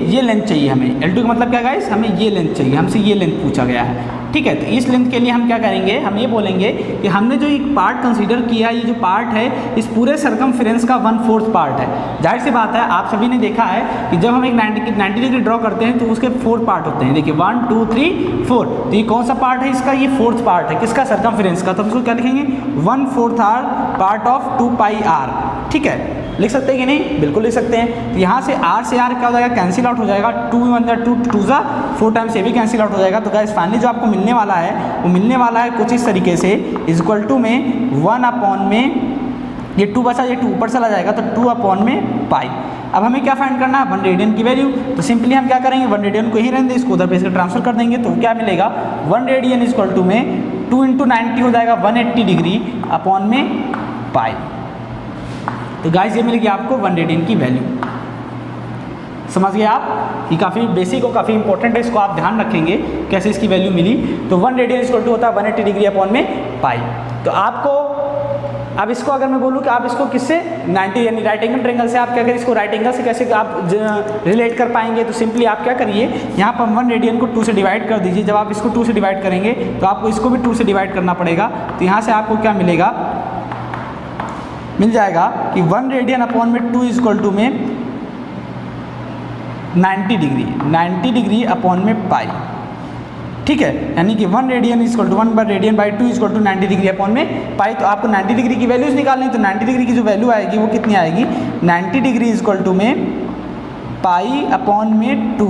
S1: ये लेंथ चाहिए हमें। L2 का मतलब क्या है गाइस? हमें ये लेंथ चाहिए, हमसे ये लेंथ पूछा गया है, ठीक है। तो इस लेंथ के लिए हम क्या करेंगे? हम ये बोलेंगे कि हमने जो एक पार्ट कंसीडर किया, ये जो पार्ट है इस पूरे सर्कमफ्रेंस का 1/4 पार्ट है। जाहिर सी बात है, आप सभी ने देखा है कि जब हम एक 90 डिग्री ड्रॉ करते हैं तो उसके 4 पार्ट होते हैं। देखिए 1 2 3 4, तो ये कौन सा पार्ट है इसका? ये 4th पार्ट है। किसका? सर्कमफ्रेंस का। तो हम इसको क्या लिखेंगे? 1/4 पार्ट ऑफ 2πr, ठीक है। लिख सकते हैं कि नहीं? बिल्कुल लिख सकते हैं। तो यहाँ से R से R क्या हो जाएगा? कैंसिल आउट हो जाएगा। 2 1 2 2 4 टाइम्स ये भी कैंसिल आउट हो जाएगा। तो गाइस फाइनली जो आपको मिलने वाला है वो मिलने वाला है कुछ इस तरीके से, इक्वल टू में 1 अपॉन में ये 2 बचा, ये 2 ऊपर चला जाएगा तो 2 अपॉन में पाई। अब हमें क्या फाइंड करना है? 1 रेडियन की वैल्यू। तो सिंपली हम क्या करेंगे? 1 रेडियन को ही रहने दें, इसको उधर पे इसका ट्रांसफर कर देंगे। तो क्या मिलेगा? 1 रेडियन इक्वल टू में 2 × 90 हो जाएगा 180 डिग्री अपॉन में पाई। तो गाइस ये मिल गया आपको 1 रेडियन की वैल्यू। समझ गए आप? ये काफ़ी बेसिक और काफ़ी इंपॉर्टेंट है, इसको आप ध्यान रखेंगे कैसे इसकी वैल्यू मिली। तो 1 रेडियन इक्वल टू होता है 180 डिग्री अपॉन में पाई। तो आपको अब इसको अगर मैं बोलूँ कि आप इसको किससे 90 यानी राइट एंगल ट्रायंगल से आप क्या करें? इसको राइट एंगल से कैसे आप रिलेट कर पाएंगे? तो सिंपली आप क्या करिए, यहाँ पर 1 रेडियन को 2 से डिवाइड कर दीजिए। जब आप इसको 2 से डिवाइड करेंगे तो आपको इसको भी 2 से डिवाइड करना पड़ेगा। तो यहाँ से आपको क्या मिलेगा? मिल जाएगा कि 1 रेडियन अपॉन में 2 इक्वल टू में 90 डिग्री अपॉन में पाई, ठीक है। यानी कि 1 radian equal to 1 radian by 2 equal to 90 degree upon में पाई। तो आपको 90 डिग्री की वैल्यूज निकालनी है। तो 90 डिग्री की जो वैल्यू आएगी वो कितनी आएगी? 90 डिग्री इक्वल टू में पाई अपॉन में 2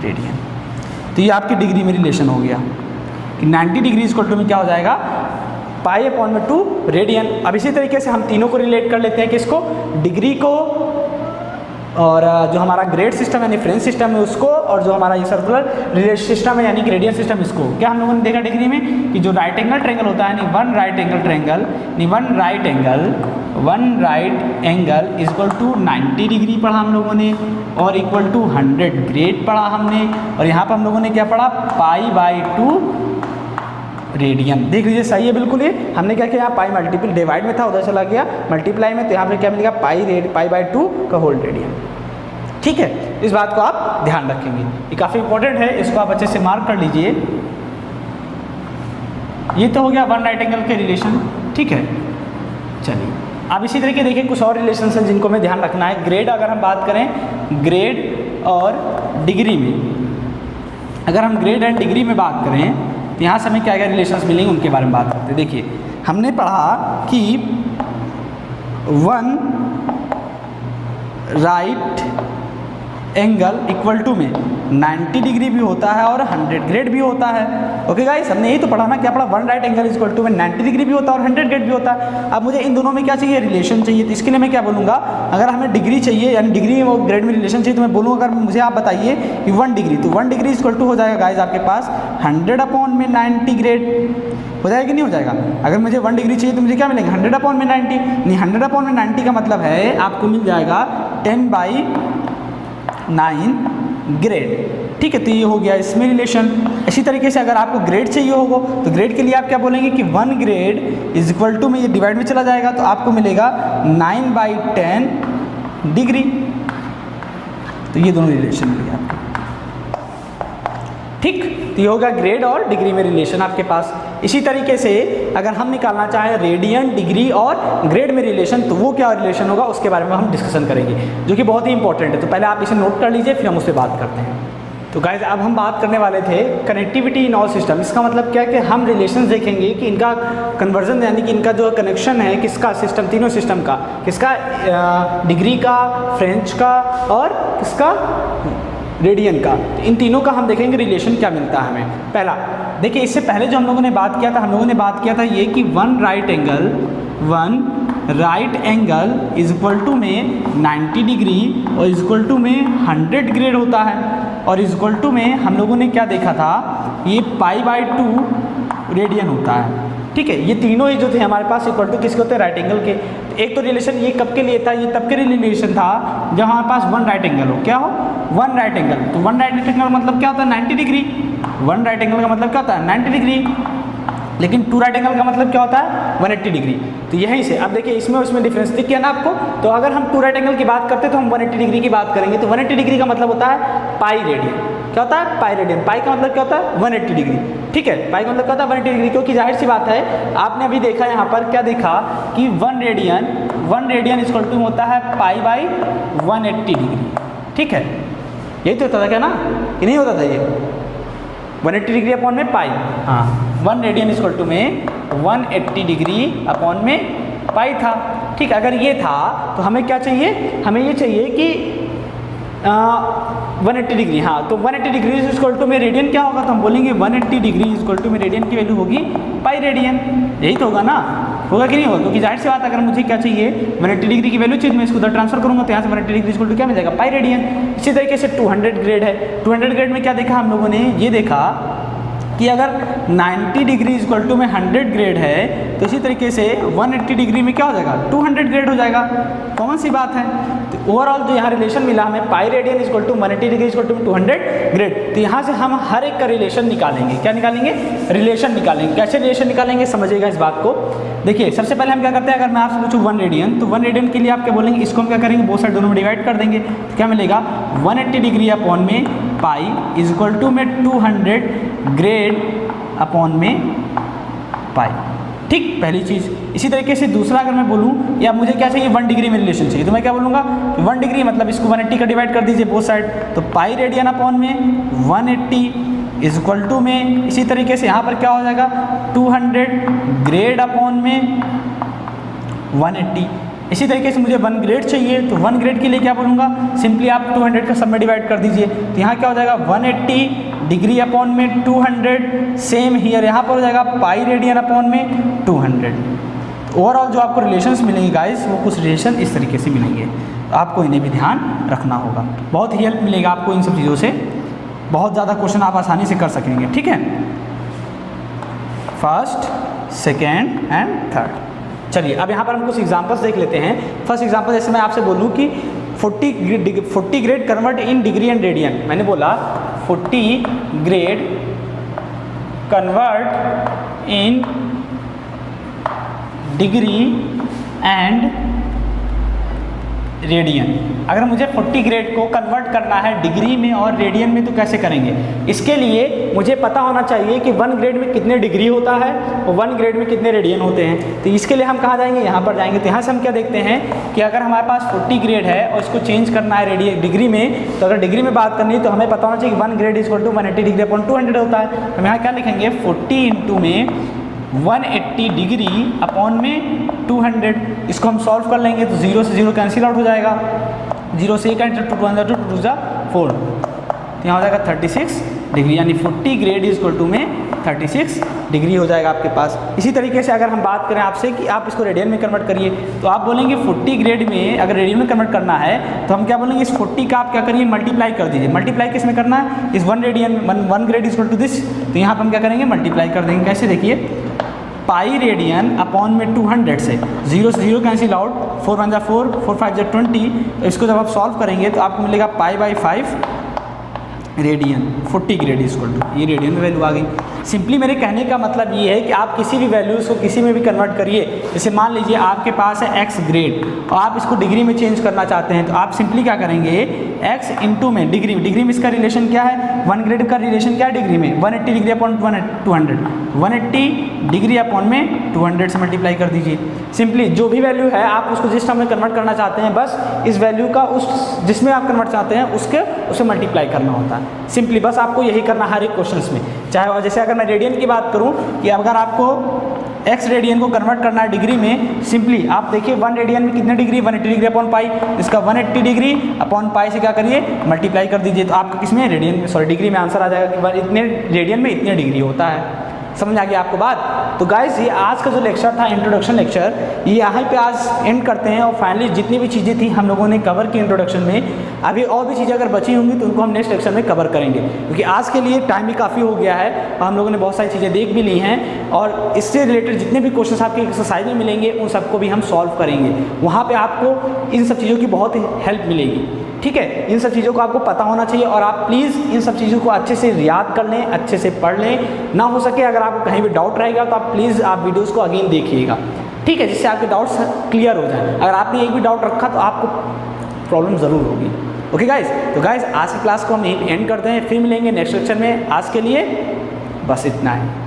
S1: रेडियन। तो ये आपकी डिग्री में रिलेशन हो गया कि 90 डिग्री इक्वल टू में क्या हो जाएगा? पाई अपॉन में 2 रेडियन। अब इसी तरीके से हम तीनों को रिलेट कर लेते हैं, किसको? डिग्री को, और जो हमारा ग्रेड सिस्टम यानी फ्रेंच सिस्टम है उसको, और जो हमारा ये सर्कुलर रिलेशन सिस्टम है यानी ग्रेडियंट सिस्टम इसको। क्या हम लोगों ने देखा डिग्री में कि जो राइट एंगल ट्रायंगल होता है, यानी one right angle equal to 90 degree पढ़ा हम लोगों ने, और इक्वल टू 100 ग्रेड पढ़ा हमने, और यहाँ पर हम लोगों ने क्या पढ़ा? π/2 रेडियन। देख लीजिए सही है बिल्कुल। ये हमने क्या किया? पाई मल्टीपल डिवाइड में था, उधर चला गया मल्टीप्लाई में, तो यहाँ पे क्या मिलेगा? π/2 का होल रेडियन, ठीक है। इस बात को आप ध्यान रखेंगे, ये काफ़ी इंपॉर्टेंट है, इसको आप अच्छे से मार्क कर लीजिए। ये तो हो गया 1 राइट एंगल के रिलेशन, ठीक है। चलिए अब इसी तरीके देखिए कुछ और रिलेशन हैं जिनको हमें ध्यान रखना है। ग्रेड, अगर हम बात करें ग्रेड और डिग्री में, अगर हम ग्रेड एंड डिग्री में बात करें तो यहाँ से हमें क्या क्या रिलेशंस मिलेंगे उनके बारे में बात करते हैं। देखिए हमने पढ़ा कि 1 राइट एंगल इक्वल टू में 90 डिग्री भी होता है और 100 ग्रेड भी होता है। ओके गाइस, हमने यही तो पढ़ा ना, क्या पढ़ा? 1 राइट एंगल इक्वल टू में 90 डिग्री भी होता है और 100 ग्रेड भी होता है। अब मुझे इन दोनों में क्या चाहिए? रिलेशन चाहिए। तो इसके लिए मैं क्या बोलूँगा? अगर हमें डिग्री चाहिए यानी डिग्री और ग्रेड में रिलेशन चाहिए तो मैं बोलूँ, अगर मुझे आप बताइए कि 1 डिग्री, तो 1 डिग्री इक्वल टू हो जाएगा गाइज आपके पास 100 अपॉन में 90 ग्रेड। हो जाएगा कि नहीं हो जाएगा? अगर मुझे 1 डिग्री चाहिए तो मुझे क्या मिलेगा? 100 अपॉन में 90। नहीं, 100 अपॉन में 90 का मतलब है आपको मिल जाएगा 10/9 ग्रेड, ठीक है। तो ये हो गया इसमें रिलेशन। इसी तरीके से अगर आपको ग्रेड चाहिए होगा तो ग्रेड के लिए आप क्या बोलेंगे कि 1 ग्रेड इज इक्वल टू में ये डिवाइड में चला जाएगा तो आपको मिलेगा 9/10 डिग्री। तो ये दोनों रिलेशन मिल गया आपको, ठीक। तो ये होगा ग्रेड और डिग्री में रिलेशन आपके पास। इसी तरीके से अगर हम निकालना चाहें रेडियन, डिग्री और ग्रेड में रिलेशन, तो वो क्या रिलेशन होगा उसके बारे में हम डिस्कशन करेंगे, जो कि बहुत ही इंपॉर्टेंट है। तो पहले आप इसे नोट कर लीजिए, फिर हम उससे बात करते हैं। तो गाइज अब हम बात करने वाले थे कनेक्टिविटी इन ऑल सिस्टम। इसका मतलब क्या है कि हम रिलेशन देखेंगे कि इनका कन्वर्जन यानी कि इनका जो कनेक्शन है किसका, सिस्टम, तीनों सिस्टम का, किसका? डिग्री का, फ्रेंच का और किसका? रेडियन का। तो इन तीनों का हम देखेंगे रिलेशन क्या मिलता है हमें। पहला देखिए, इससे पहले जो हम लोगों ने बात किया था, हम लोगों ने बात किया था ये कि one right angle is equal to में 90 डिग्री और इज इक्वल टू में 100 ग्रेड होता है, और इज इक्वल टू में हम लोगों ने क्या देखा था, ये π/2 रेडियन होता है। ठीक है, ये तीनों ही जो थे हमारे पास इक्वल टू किसके होते हैं, राइट एंगल के। तो एक तो रिलेशन ये कब के लिए था, ये तब के लिए रिलेशन था जब हमारे पास वन राइट एंगल हो। क्या हो, वन राइट एंगल। तो वन राइट एंगल का मतलब क्या होता है, 90 डिग्री। वन राइट एंगल का मतलब क्या होता है, 90 डिग्री। लेकिन टू राइट एंगल का मतलब क्या होता है, 180 डिग्री। तो यहीं से अब देखिए इसमें उसमें डिफरेंस दिख गया ना आपको। तो अगर हम टू राइट एंगल की बात करते तो हम 180 डिग्री की बात करेंगे। तो 180 डिग्री का मतलब होता है पाई रेडियन। क्या होता है, पाई रेडियन। पाई का मतलब क्या होता है, 180 डिग्री। ठीक है, पाई का मतलब क्या होता है, 180 डिग्री। क्योंकि जाहिर सी बात है, आपने अभी देखा यहाँ पर क्या देखा कि वन रेडियन इक्वल टू होता है π/180 डिग्री। ठीक है, यही तो होता था क्या ना, कि नहीं होता था ये 180 डिग्री अपॉन में पाई। हाँ, वन रेडियन इक्वल टू में 180 डिग्री अपॉन में पाई था। ठीक, अगर ये था तो हमें क्या चाहिए, हमें ये चाहिए कि 180 डिग्री। हाँ, तो 180 डिग्री इक्वल टू में रेडियन क्या होगा, तो हम बोलेंगे 180 डिग्री इक्वल टू में रेडियन की वैल्यू होगी पाई रेडियन। यही तो होगा ना, होगा कि नहीं होगा। क्योंकि जाहिर सी बात, अगर मुझे क्या चाहिए, 180 डिग्री की वैल्यू चाहिए, मैं इसको उधर ट्रांसफर करूँगा तो यहाँ से 180 डिग्री इक्वल टू क्या मिल जाएगा, पाई रेडियन। इसी तरीके से 200 ग्रेड है। 200 ग्रेड में क्या देखा हम लोगों ने, ये देखा कि अगर 90 डिग्री इक्वल टू में 100 ग्रेड है, तो इसी तरीके से 180 डिग्री में क्या हो जाएगा, 200 ग्रेड हो जाएगा। कौन सी बात है। तो ओवरऑल जो यहाँ रिलेशन मिला हमें, pi radian equal to 180 degree equal to 200 grade. तो यहाँ से हम हर एक का रिलेशन निकालेंगे। क्या निकालेंगे, रिलेशन निकालेंगे। कैसे रिलेशन निकालेंगे, समझिएगा इस बात को। देखिए, सबसे पहले हम क्या करते हैं, अगर मैं आपसे पूछूँ 1 रेडियन, तो 1 रेडियन के लिए आप क्या बोलेंगे, इसको हम क्या करेंगे, बोथ साइड दोनों में डिवाइड कर देंगे। तो क्या मिलेगा, 180 डिग्री अपॉन में पाई इज इक्वल टू में 200 ग्रेड अपॉन में पाई। ठीक, पहली चीज़। इसी तरीके से दूसरा अगर मैं बोलूँ, या मुझे क्या चाहिए, 1 डिग्री में रिलेशन चाहिए, तो मैं क्या बोलूँगा, 1 डिग्री मतलब इसको 180 का डिवाइड कर दीजिए बोथ साइड। तो पाई रेडियन अपॉन में 180 इज इक्वल टू में, इसी तरीके से यहाँ पर क्या हो जाएगा, 200 ग्रेड अपॉन में 180। इसी तरीके से मुझे 1 ग्रेड चाहिए, तो 1 ग्रेड के लिए क्या बोलूँगा, सिंपली आप 200 का सब में डिवाइड कर दीजिए। तो यहाँ क्या हो जाएगा, 180 डिग्री अपॉन में 200, सेम हियर यहाँ पर हो जाएगा पाई रेडियन अपॉन में 200। ओवरऑल जो आपको रिलेशंस मिलेंगे गाइस, वो कुछ रिलेशन इस तरीके से मिलेंगे। आपको इन्हें भी ध्यान रखना होगा, बहुत ही हेल्प मिलेगा आपको इन सब चीज़ों से। बहुत ज़्यादा क्वेश्चन आप आसानी से कर सकेंगे। ठीक है, फर्स्ट, सेकेंड एंड थर्ड। चलिए, अब यहाँ पर हम कुछ एग्जांपल्स देख लेते हैं। फर्स्ट एग्जांपल, जैसे मैं आपसे बोलूँ कि 40 grade convert in degree and radian. मैंने बोला 40 grade convert in degree and radian. अगर मुझे 40 ग्रेड को कन्वर्ट करना है डिग्री में और रेडियन में, तो कैसे करेंगे। इसके लिए मुझे पता होना चाहिए कि 1 ग्रेड में कितने डिग्री होता है और 1 ग्रेड में कितने रेडियन होते हैं। तो इसके लिए हम कहाँ जाएंगे, यहाँ पर जाएंगे। तो यहाँ से हम क्या देखते हैं कि अगर हमारे पास 40 ग्रेड है और इसको चेंज करना है डिग्री में, तो अगर डिग्री में बात करनी है तो हमें पता होना चाहिए कि 1 grade equal to 180 degree upon 200 होता है। हम यहाँ क्या लिखेंगे, 40 इंटू में 180 डिग्री अपॉन में 200। इसको हम सॉल्व कर लेंगे तो 0 से 0 कैंसिल आउट हो जाएगा। 0 से 1 कैंसिल, 2 1 2 2 4, तो यहाँ हो जाएगा 36 डिग्री, यानी 40 ग्रेड इज इक्वल टू में 36 डिग्री हो जाएगा आपके पास। इसी तरीके से अगर हम बात करें आपसे कि आप इसको रेडियन में कन्वर्ट करिए, तो आप बोलेंगे 40 ग्रेड में अगर रेडियन में कन्वर्ट करना है तो हम क्या बोलेंगे, इस 40 का आप क्या करिए, मल्टीप्लाई कर दीजिए। मल्टीप्लाई किस में करना है, इस 1 radian 1 grade is equal to this. तो यहाँ पर हम क्या करेंगे, मल्टीप्लाई कर देंगे। कैसे, देखिए, पाई रेडियन अपॉन में 200 से 0 से 0 कैंसिल आउट, 4 1 4, 4 5 20। तो इसको जब आप सॉल्व करेंगे तो आपको मिलेगा π/5 रेडियन 40 ग्रेड इक्वल टू, ये रेडियन में वैल्यू आ गई। सिंपली मेरे कहने का मतलब ये है कि आप किसी भी वैल्यूज़ को किसी में भी कन्वर्ट करिए। जैसे मान लीजिए आपके पास है x ग्रेड और आप इसको डिग्री में चेंज करना चाहते हैं, तो आप सिंपली क्या करेंगे, x इंटू में डिग्री में इसका रिलेशन क्या है, 1 ग्रेड का रिलेशन क्या है डिग्री में, 180 डिग्री अपॉन 200, 180 डिग्री अपॉन में 200 से मल्टीप्लाई कर दीजिए। सिंपली जो भी वैल्यू है आप उसको जिस टर्म में कन्वर्ट करना चाहते हैं, बस इस वैल्यू का उस जिसमें आप कन्वर्ट चाहते हैं उसे मल्टीप्लाई करना होता है। सिंपली बस आपको यही करना हर एक क्वेश्चन में। चाहे जैसे अगर मैं रेडियन की बात करूं कि अगर आपको x रेडियन को कन्वर्ट करना है डिग्री में, सिंपली आप देखिए 1 रेडियन में कितने डिग्री, 180 डिग्री अपॉन पाई, इसका 180 डिग्री अपॉन पाई से क्या करिए मल्टीप्लाई कर दीजिए, तो आपका किसमें रेडियन में, सॉरी डिग्री में आंसर आ जाएगा कि इतने रेडियन में इतने डिग्री होता है। समझ आ गया आपको बात। तो गाइस ये आज का जो लेक्चर था इंट्रोडक्शन लेक्चर, ये यहाँ पे आज एंड करते हैं और फाइनली जितनी भी चीज़ें थी हम लोगों ने कवर की इंट्रोडक्शन में, अभी और भी चीज़ें अगर बची होंगी तो उनको हम नेक्स्ट लेक्चर में कवर करेंगे, क्योंकि आज के लिए टाइम भी काफ़ी हो गया है और हम लोगों ने बहुत सारी चीज़ें देख भी ली हैं और इससे रिलेटेड जितने भी क्वेश्चन आपके एक्सरसाइज में मिलेंगे उन सबको भी हम सॉल्व करेंगे। वहाँ पर आपको इन सब चीज़ों की बहुत हेल्प मिलेगी, ठीक है। इन सब चीज़ों को आपको पता होना चाहिए और आप प्लीज़ इन सब चीज़ों को अच्छे से याद कर लें, अच्छे से पढ़ लें। ना हो सके अगर आपको कहीं भी डाउट रहेगा तो आप प्लीज़ आप वीडियोस को अगेन देखिएगा, ठीक है, जिससे आपके डाउट्स क्लियर हो जाएं। अगर आपने एक भी डाउट रखा तो आपको प्रॉब्लम ज़रूर होगी। ओके गाइज, तो गाइज आज की क्लास को हम यहीं एंड करते हैं, फिर मिलेंगे नेक्स्ट लेक्चर में। आज के लिए बस इतना है।